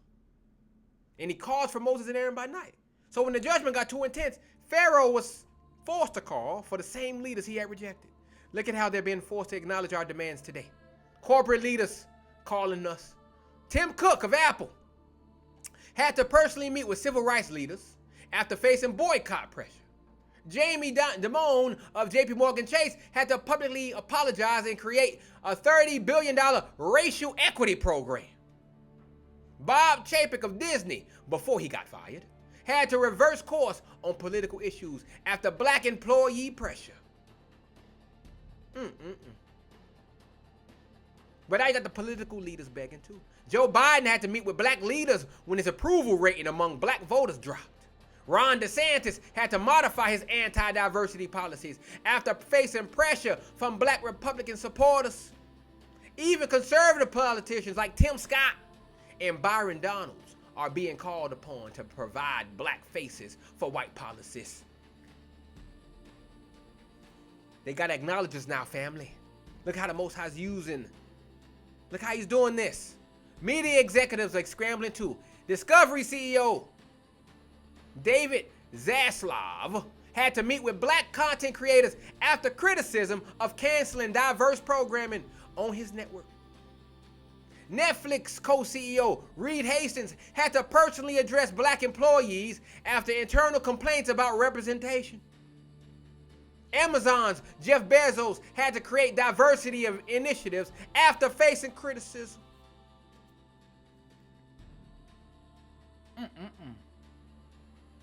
[SPEAKER 1] And he called for Moses and Aaron by night. So when the judgment got too intense, Pharaoh was forced to call for the same leaders he had rejected. Look at how they're being forced to acknowledge our demands today. Corporate leaders calling us. Tim Cook of Apple had to personally meet with civil rights leaders after facing boycott pressure. Jamie Dimon of JP Morgan Chase had to publicly apologize and create a $30 billion racial equity program. Bob Chapek of Disney, before he got fired, had to reverse course on political issues after black employee pressure. But I got the political leaders begging too. Joe Biden had to meet with black leaders when his approval rating among black voters dropped. Ron DeSantis had to modify his anti-diversity policies after facing pressure from black Republican supporters. Even conservative politicians like Tim Scott and Byron Donalds are being called upon to provide black faces for white policies. They got to acknowledge us now, family. Look how the Most High's using. Look how he's doing this. Media executives are scrambling too. Discovery CEO David Zaslav had to meet with black content creators after criticism of canceling diverse programming on his network. Netflix co-CEO Reed Hastings had to personally address black employees after internal complaints about representation. Amazon's Jeff Bezos had to create diversity of initiatives after facing criticism.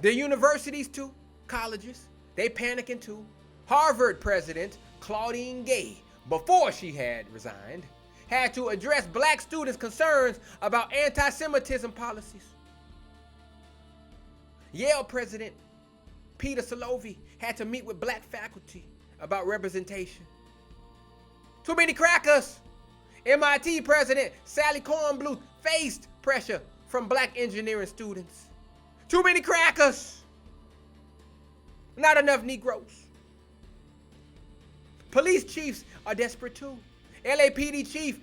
[SPEAKER 1] The universities too, colleges, they panicking too. Harvard president Claudine Gay, before she had resigned, had to address black students' concerns about anti-Semitism policies. Yale president Peter Salovey had to meet with black faculty about representation. Too many crackers. MIT president Sally Kornbluth faced pressure from black engineering students. Too many crackers. Not enough Negroes. Police chiefs are desperate too. LAPD chief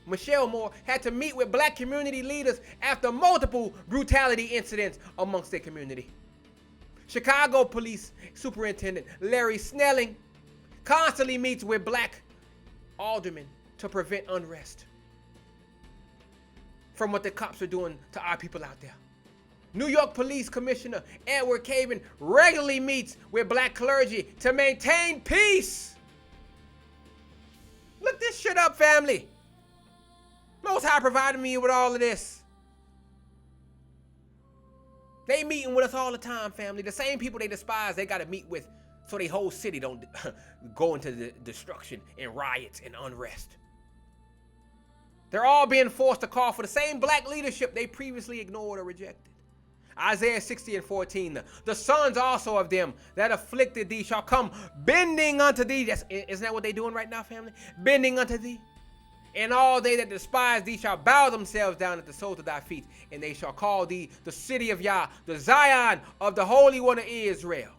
[SPEAKER 1] Michelle Moore had to meet with black community leaders after multiple brutality incidents amongst their community. Chicago Police Superintendent Larry Snelling constantly meets with black aldermen to prevent unrest from what the cops are doing to our people out there. New York Police Commissioner Edward Caven regularly meets with black clergy to maintain peace. Look this shit up, family. Most High provided me with all of this. They meeting with us all the time, family. The same people they despise, they got to meet with so their whole city don't go into the destruction and riots and unrest. They're all being forced to call for the same black leadership they previously ignored or rejected. Isaiah 60:14. The sons also of them that afflicted thee shall come bending unto thee. Isn't that what they doing right now, family? Bending unto thee. And all they that despise thee shall bow themselves down at the soles of thy feet. And they shall call thee the city of Yah, the Zion of the Holy One of Israel.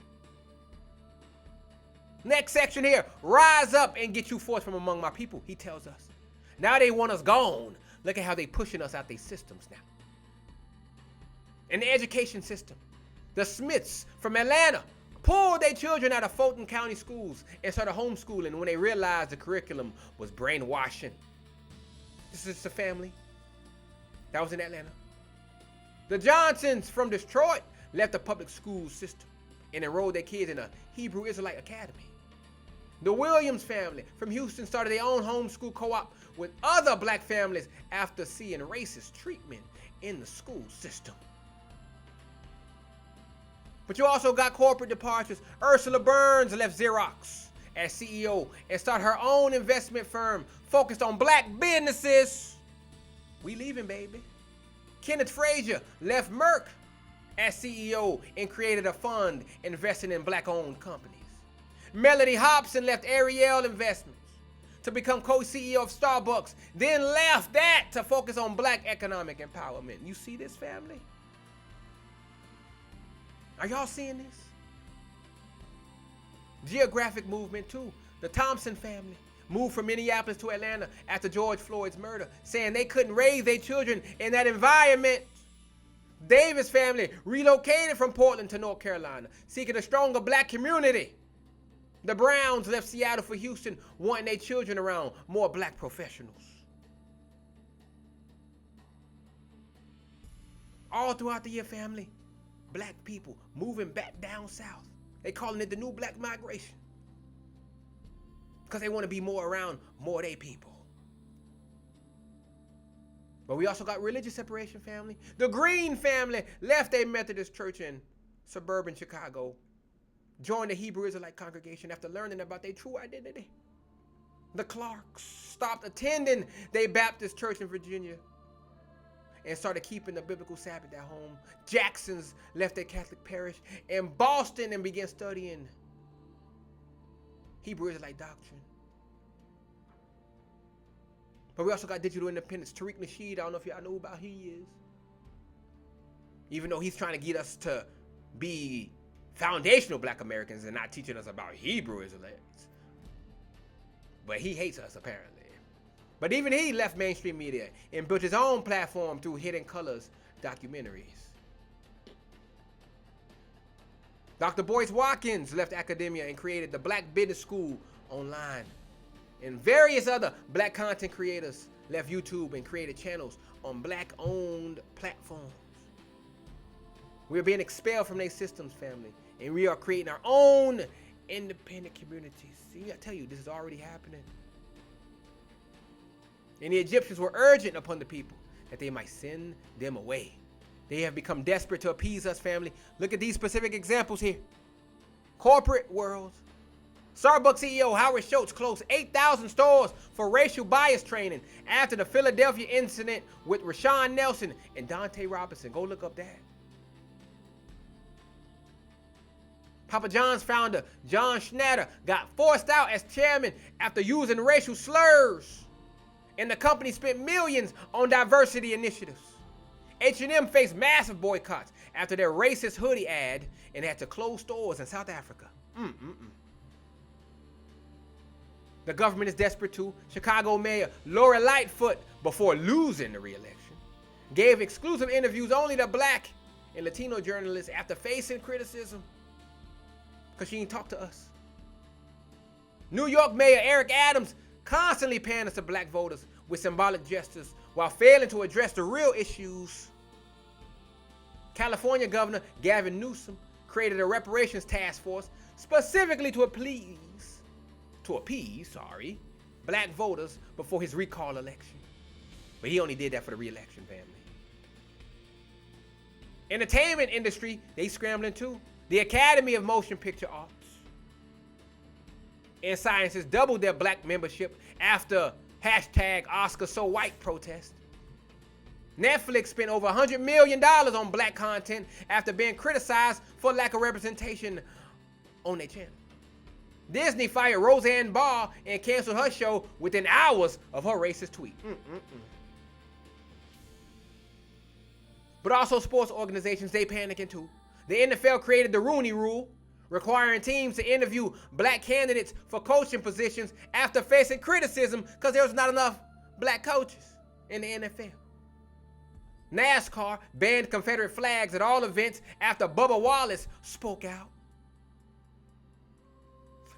[SPEAKER 1] Next section here. Rise up and get you forth from among my people, he tells us. Now they want us gone. Look at how they pushing us out their systems now. In the education system, the Smiths from Atlanta pulled their children out of Fulton County schools and started homeschooling when they realized the curriculum was brainwashing. This is the family that was in Atlanta. The Johnsons from Detroit left the public school system and enrolled their kids in a Hebrew Israelite academy. The Williams family from Houston started their own homeschool co-op with other black families after seeing racist treatment in the school system. But you also got corporate departures. Ursula Burns left Xerox as CEO and started her own investment firm focused on black businesses. We leaving, baby. Kenneth Frazier left Merck as CEO and created a fund investing in black-owned companies. Melody Hobson left Ariel Investments to become co-CEO of Starbucks, then left that to focus on black economic empowerment. You see this, family? Are y'all seeing this? Geographic movement too. The Thompson family moved from Minneapolis to Atlanta after George Floyd's murder, saying they couldn't raise their children in that environment. Davis family relocated from Portland to North Carolina, seeking a stronger black community. The Browns left Seattle for Houston, wanting their children around more black professionals. All throughout the year, family, black people moving back down south. They calling it the new black migration. Because they want to be more around more of their people. But we also got religious separation, family. The Green family left a Methodist church in suburban Chicago, joined the Hebrew Israelite congregation after learning about their true identity. The Clarks stopped attending their Baptist church in Virginia and started keeping the biblical Sabbath at home. Jacksons left their Catholic parish in Boston and began studying Hebrew Israelite doctrine. But we also got digital independence. Tariq Nasheed, I don't know if y'all know about who he is. Even though he's trying to get us to be foundational black Americans and not teaching us about Hebrew Israelites. But he hates us, apparently. But even he left mainstream media and built his own platform through Hidden Colors documentaries. Dr. Boyce Watkins left academia and created the Black Business School online. And various other black content creators left YouTube and created channels on black-owned platforms. We're being expelled from their systems, family, and we are creating our own independent communities. See, I tell you, this is already happening. And the Egyptians were urgent upon the people that they might send them away. They have become desperate to appease us, family. Look at these specific examples here. Corporate world. Starbucks CEO Howard Schultz closed 8,000 stores for racial bias training after the Philadelphia incident with Rashawn Nelson and Dante Robinson. Go look up that. Papa John's founder John Schnatter got forced out as chairman after using racial slurs. And the company spent millions on diversity initiatives. H&M faced massive boycotts after their racist hoodie ad and had to close stores in South Africa. The government is desperate too. Chicago Mayor Lori Lightfoot, before losing the re-election, gave exclusive interviews only to black and Latino journalists after facing criticism because she didn't talk to us. New York Mayor Eric Adams constantly panders to black voters with symbolic gestures while failing to address the real issues. California Governor Gavin Newsom created a reparations task force specifically to appease black voters before his recall election. But he only did that for the re-election, family. Entertainment industry, they scrambling too. The Academy of Motion Picture Arts and Sciences doubled their black membership after #OscarSoWhite protest. Netflix spent over $100 million on black content after being criticized for lack of representation on their channel. Disney fired Roseanne Barr and canceled her show within hours of her racist tweet. But also sports organizations, they panicking too. The NFL created the Rooney Rule, requiring teams to interview black candidates for coaching positions after facing criticism because there was not enough black coaches in the NFL. NASCAR banned Confederate flags at all events after Bubba Wallace spoke out.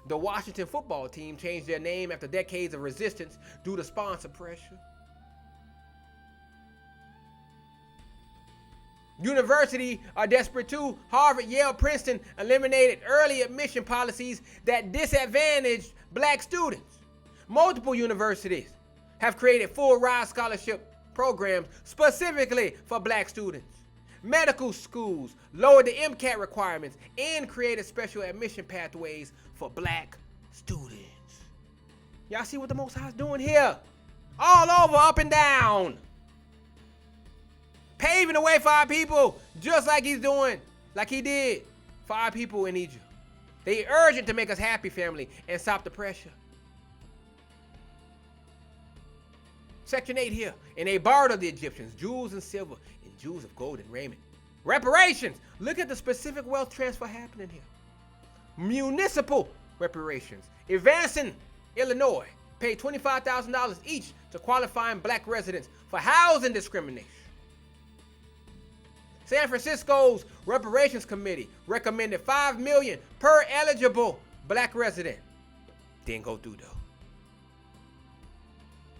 [SPEAKER 1] The Washington football team changed their name after decades of resistance due to sponsor pressure. Universities are desperate too. Harvard, Yale, Princeton eliminated early admission policies that disadvantaged black students. Multiple universities have created full ride scholarship programs specifically for black students. Medical schools lowered the MCAT requirements and created special admission pathways for black students. Y'all see what the Most High is doing here? All over, up and down. Paving the way for our people, just like he's doing, like he did for our people in Egypt. They urgent to make us happy, family, and stop the pressure. Section 8 here. And they borrowed of the Egyptians jewels and silver and jewels of gold and raiment. Reparations. Look at the specific wealth transfer happening here. Municipal reparations. Advancing Illinois paid $25,000 each to qualifying black residents for housing discrimination. San Francisco's reparations committee recommended $5 million per eligible black resident. Didn't go through though.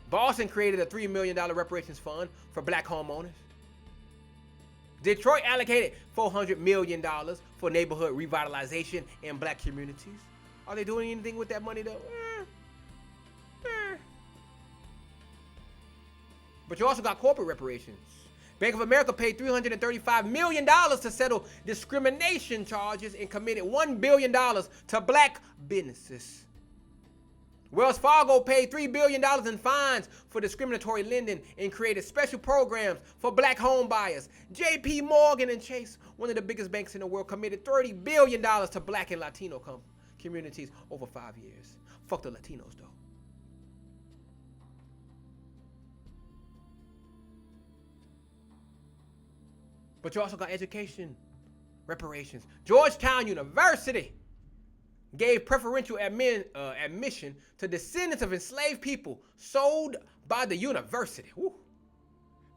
[SPEAKER 1] Boston created a $3 million reparations fund for black homeowners. Detroit allocated $400 million for neighborhood revitalization in black communities. Are they doing anything with that money though? But you also got corporate reparations. Bank of America paid $335 million to settle discrimination charges and committed $1 billion to black businesses. Wells Fargo paid $3 billion in fines for discriminatory lending and created special programs for black home buyers. JP Morgan and Chase, one of the biggest banks in the world, committed $30 billion to black and Latino communities over 5 years. Fuck the Latinos though. But you also got education reparations. Georgetown University gave preferential admission to descendants of enslaved people sold by the university. Woo.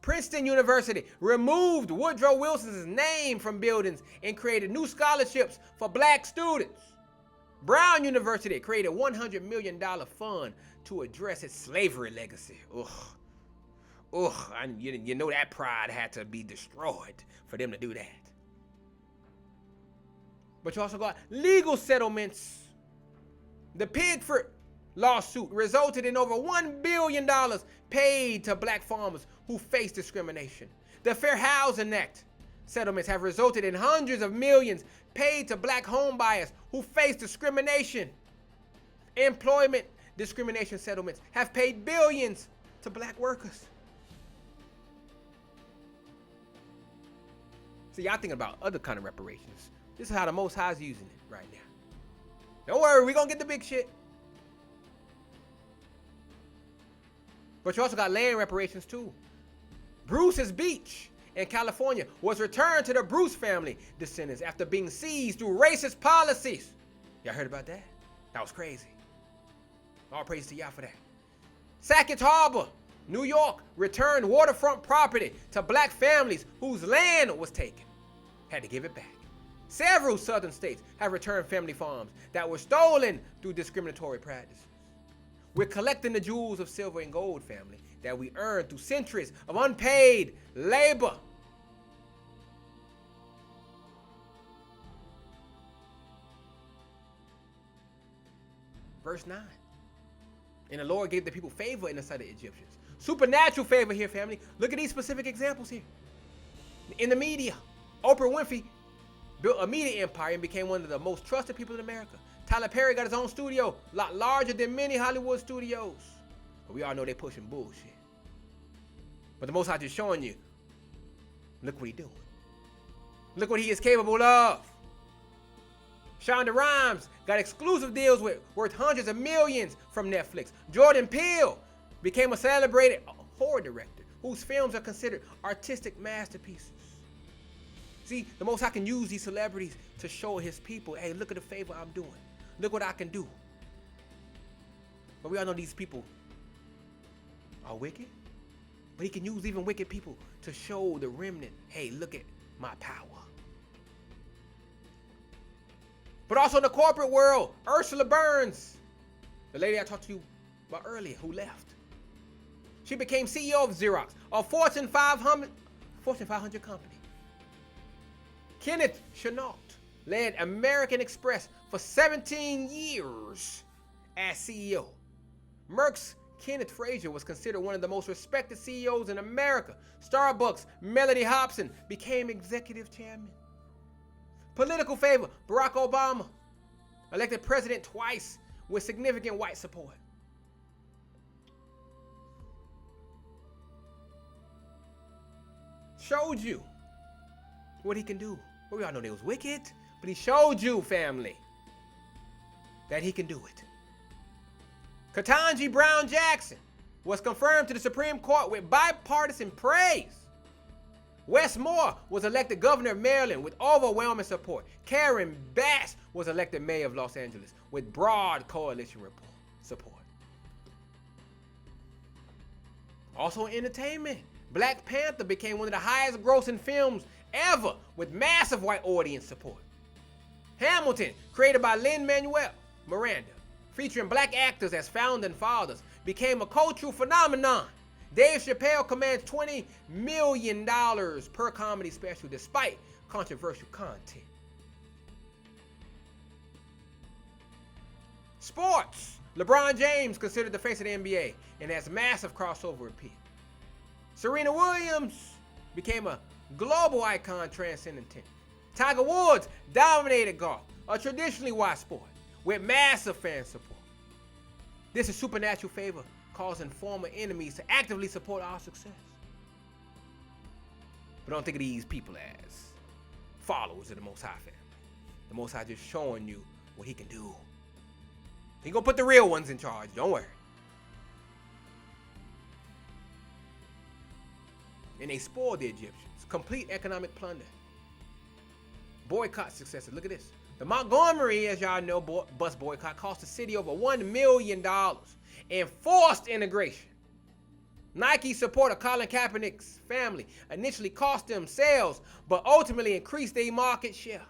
[SPEAKER 1] Princeton University removed Woodrow Wilson's name from buildings and created new scholarships for black students. Brown University created a $100 million fund to address its slavery legacy. You know that pride had to be destroyed for them to do that. But you also got legal settlements. The Pigford lawsuit resulted in over $1 billion paid to black farmers who face discrimination. The Fair Housing Act settlements have resulted in hundreds of millions paid to black home buyers who face discrimination. Employment discrimination settlements have paid billions to black workers. See, y'all thinking about other kind of reparations. This is how the Most High is using it right now. Don't worry, we're going to get the big shit. But you also got land reparations too. Bruce's Beach in California was returned to the Bruce family descendants after being seized through racist policies. Y'all heard about that? That was crazy. All praise to y'all for that. Sackett Harbor, New York, returned waterfront property to black families whose land was taken. Had to give it back. Several southern states have returned family farms that were stolen through discriminatory practices. We're collecting the jewels of silver and gold, family, that we earned through centuries of unpaid labor. Verse 9. And the Lord gave the people favor in the sight of the Egyptians. Supernatural favor here, family. Look at these specific examples here. In the media, Oprah Winfrey built a media empire and became one of the most trusted people in America. Tyler Perry got his own studio, a lot larger than many Hollywood studios. But we all know they pushing bullshit. But the Most High just showing you Look what he doing. Look what he is capable of. Shonda Rhimes got exclusive deals worth hundreds of millions from Netflix. Jordan Peele became a celebrated horror director whose films are considered artistic masterpieces. See, the Most High can use these celebrities to show his people, hey, look at the favor I'm doing. Look what I can do. But we all know these people are wicked. But he can use even wicked people to show the remnant, hey, look at my power. But also in the corporate world, Ursula Burns, the lady I talked to you about earlier, who left. She became CEO of Xerox, a Fortune 500 company. Kenneth Chenault led American Express for 17 years as CEO. Merck's Kenneth Frazier was considered one of the most respected CEOs in America. Starbucks' Melody Hobson became executive chairman. Political favor, Barack Obama, elected president twice with significant white support. Showed you what he can do. Well, we all know they was wicked, but he showed you, family, that he can do it. Ketanji Brown Jackson was confirmed to the Supreme Court with bipartisan praise. Wes Moore was elected governor of Maryland with overwhelming support. Karen Bass was elected mayor of Los Angeles with broad coalition support. Also in entertainment, Black Panther became one of the highest grossing films ever with massive white audience support. Hamilton, created by Lin-Manuel Miranda, featuring black actors as founding fathers, became a cultural phenomenon. Dave Chappelle commands $20 million per comedy special despite controversial content. Sports. LeBron James considered the face of the NBA and has massive crossover appeal. Serena Williams became a global icon transcending tennis. Tiger Woods dominated golf, a traditionally white sport, with massive fan support. This is supernatural favor causing former enemies to actively support our success. But don't think of these people as followers of the Most High family. The Most High just showing you what he can do. He gonna put the real ones in charge, don't worry. And they spoiled the Egyptians. Complete economic plunder. Boycott successes. Look at this. The Montgomery, as y'all know, bus boycott cost the city over $1 million and forced integration. Nike support of Colin Kaepernick's family initially cost them sales, but ultimately increased their market share.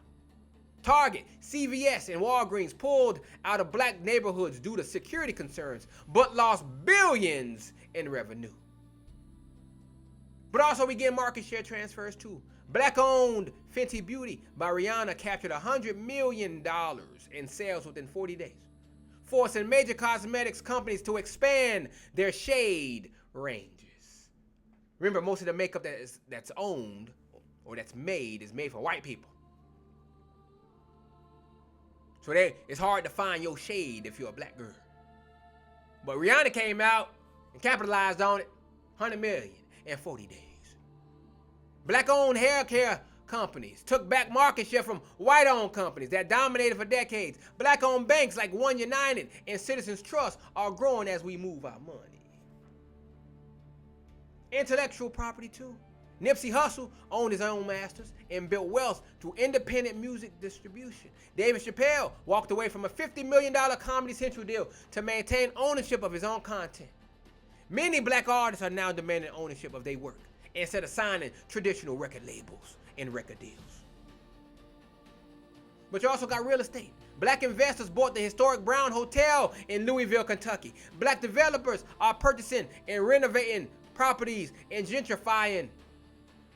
[SPEAKER 1] Target, CVS, and Walgreens pulled out of black neighborhoods due to security concerns, but lost billions in revenue. But also we get market share transfers too. Black-owned Fenty Beauty by Rihanna captured $100 million in sales within 40 days, forcing major cosmetics companies to expand their shade ranges. Remember, most of the makeup that's owned or that's made is made for white people. So it's hard to find your shade if you're a black girl. But Rihanna came out and capitalized on it, $100 million in 40 days. Black-owned hair care companies took back market share from white-owned companies that dominated for decades. Black-owned banks like One United and Citizens Trust are growing as we move our money. Intellectual property too. Nipsey Hussle owned his own masters and built wealth through independent music distribution. David Chappelle walked away from a $50 million Comedy Central deal to maintain ownership of his own content. Many black artists are now demanding ownership of their work instead of signing traditional record labels and record deals. But you also got real estate. Black investors bought the historic Brown Hotel in Louisville, Kentucky. Black developers are purchasing and renovating properties and gentrifying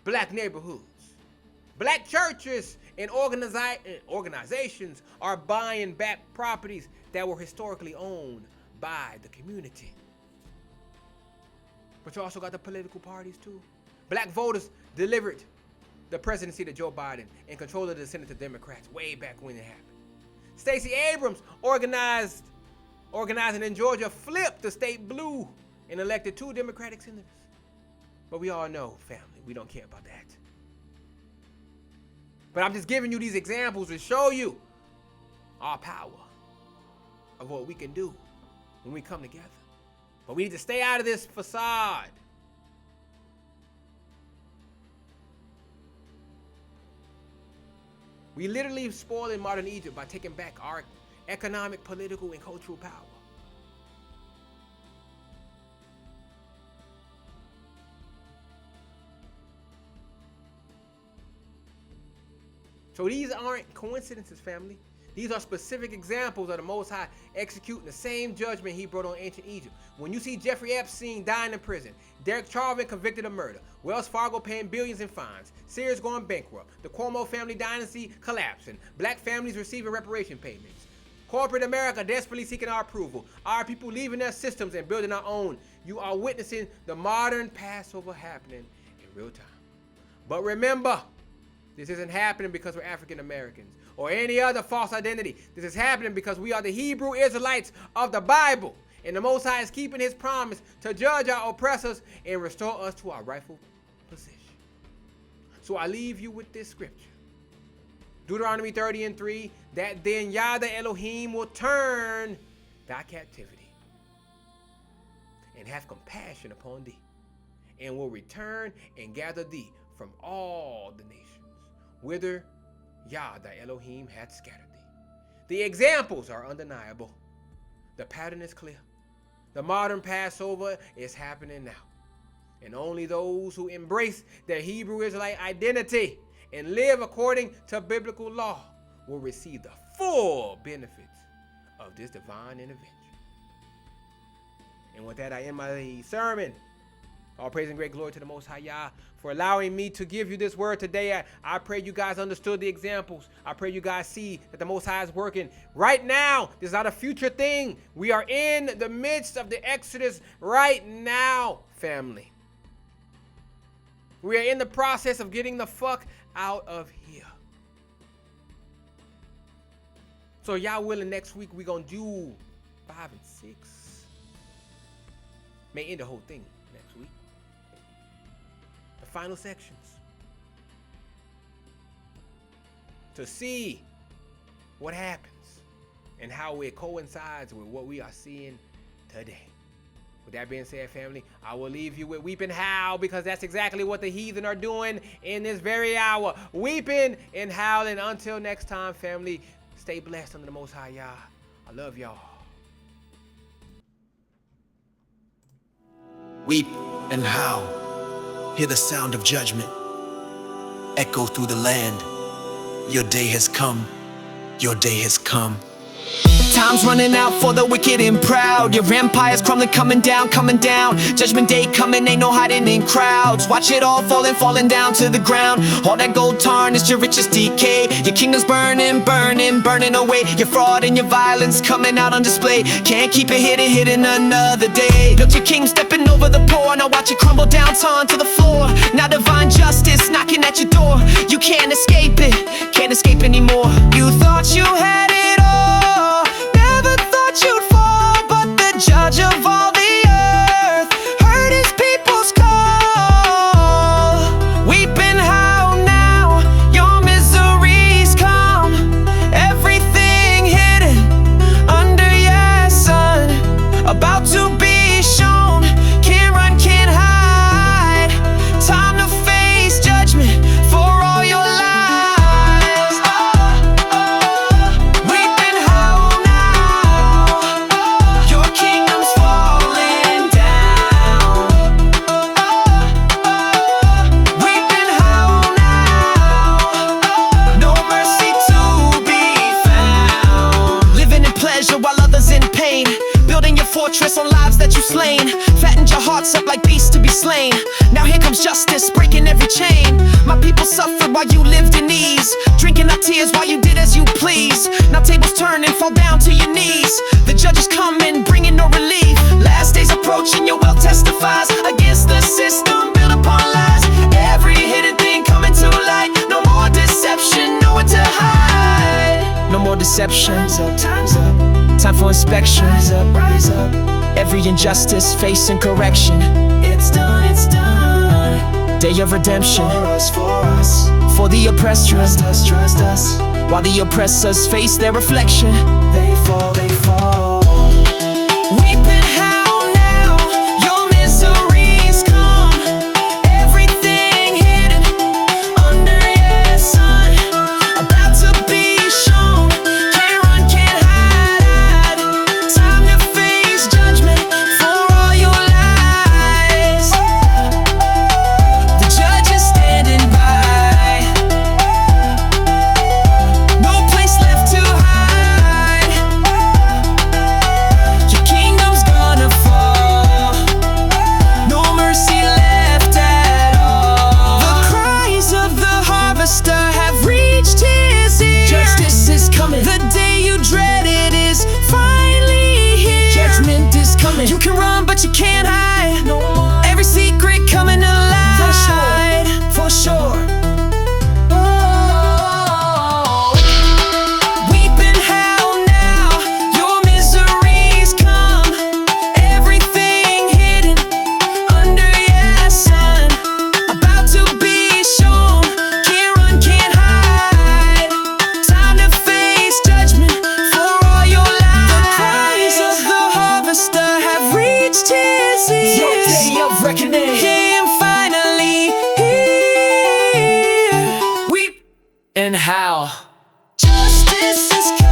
[SPEAKER 1] black neighborhoods. Black churches and organizations are buying back properties that were historically owned by the community. But you also got the political parties too. Black voters delivered the presidency to Joe Biden and control of the Senate to Democrats way back when it happened. Stacey Abrams organizing in Georgia flipped the state blue and elected 2 Democratic senators. But we all know, family, we don't care about that. But I'm just giving you these examples to show you our power of what we can do when we come together. But we need to stay out of this facade. We literally spoiling modern Egypt by taking back our economic, political, and cultural power. So these aren't coincidences, family. These are specific examples of the Most High executing the same judgment he brought on ancient Egypt. When you see Jeffrey Epstein dying in prison, Derek Chauvin convicted of murder, Wells Fargo paying billions in fines, Sears going bankrupt, the Cuomo family dynasty collapsing, black families receiving reparation payments, corporate America desperately seeking our approval, our people leaving their systems and building our own, you are witnessing the modern Passover happening in real time. But remember, this isn't happening because we're African Americans or any other false identity. This is happening because we are the Hebrew Israelites of the Bible. And the Most High is keeping his promise to judge our oppressors and restore us to our rightful position. So I leave you with this scripture. Deuteronomy 30:3, that then Yah the Elohim will turn thy captivity and have compassion upon thee, and will return and gather thee from all the nations, whither Yah thy Elohim hath scattered thee. The examples are undeniable. The pattern is clear. The modern Passover is happening now. And only those who embrace their Hebrew Israelite identity and live according to biblical law will receive the full benefits of this divine intervention. And with that, I end my sermon. All praise and great glory to the Most High Yah for allowing me to give you this word today. I pray you guys understood the examples. I pray you guys see that the Most High is working right now. This is not a future thing. We are in the midst of the Exodus right now, family. We are in the process of getting the fuck out of here. So y'all willing, next week we're going to do 5 and 6. May end the whole thing next week. The final sections. To see what happens and how it coincides with what we are seeing today. With that being said, family, I will leave you with weep and howl, because that's exactly what the heathen are doing in this very hour. Weeping and howling. Until next time, family, stay blessed under the Most High Yah. I love y'all.
[SPEAKER 2] Weep and howl. Hear the sound of judgment echo through the land. Your day has come. Your day has come. Time's running out for the wicked and proud. Your empire's crumbling, coming down, coming down. Judgment day coming, ain't no hiding in crowds. Watch it all falling, falling down to the ground. All that gold tarnished, your riches decay. Your kingdom's burning, burning, burning away. Your fraud and your violence coming out on display. Can't keep it hidden, hidden another day. Built your king stepping over the poor. Now watch it crumble down to the floor. Now divine justice knocking at your door. You can't escape it, can't escape anymore. You thought you had it all, never thought you'd fall, but the judge of all the earth heard his people's call. Weep and howl now, your miseries come. Everything hidden under your sun, about to be shown. Can't run, can't hide. Time to face judgment for all your lives. Fortress on lives that you slain, fattened your hearts up like beasts to be slain. Now here comes justice, breaking every chain. My people suffered while you lived in ease, drinking our tears while you did as you please. Now tables turn and fall down to your knees. The judge is coming, bringing no relief. Last days approaching, your wealth testifies against the system built upon lies. Every hidden thing coming to light. No more deception, nowhere to hide. No more deception. Time's up. Time for inspection. Rise up, rise up. Every injustice facing correction. It's done, it's done. Day of redemption. For us, for us. for the oppressed. Trust us. While the oppressors face their reflection, they fall. Weep and howl now, your miseries come. Everything hidden under your sun, about to be shown. Can't run, can't hide. Time to face judgment for all your lies. The judge is standing by. No place left to hide. Your kingdom's gonna fall. No mercy left at all. The cries of the harvester have reached his ear. Justice is coming. The day you dreaded is finally here. Judgment is coming. You can run, but you can't hide. No more. Every secret coming to light. For sure. Oh. Weep and howl now, your miseries come. Everything hidden under your sun, about to be shown. Can't run, can't hide. Time to face judgment for all your lies. The cries of the harvester have reached his ears. Your day of reckoning. Him finally here. Weep and howl. Justice is coming.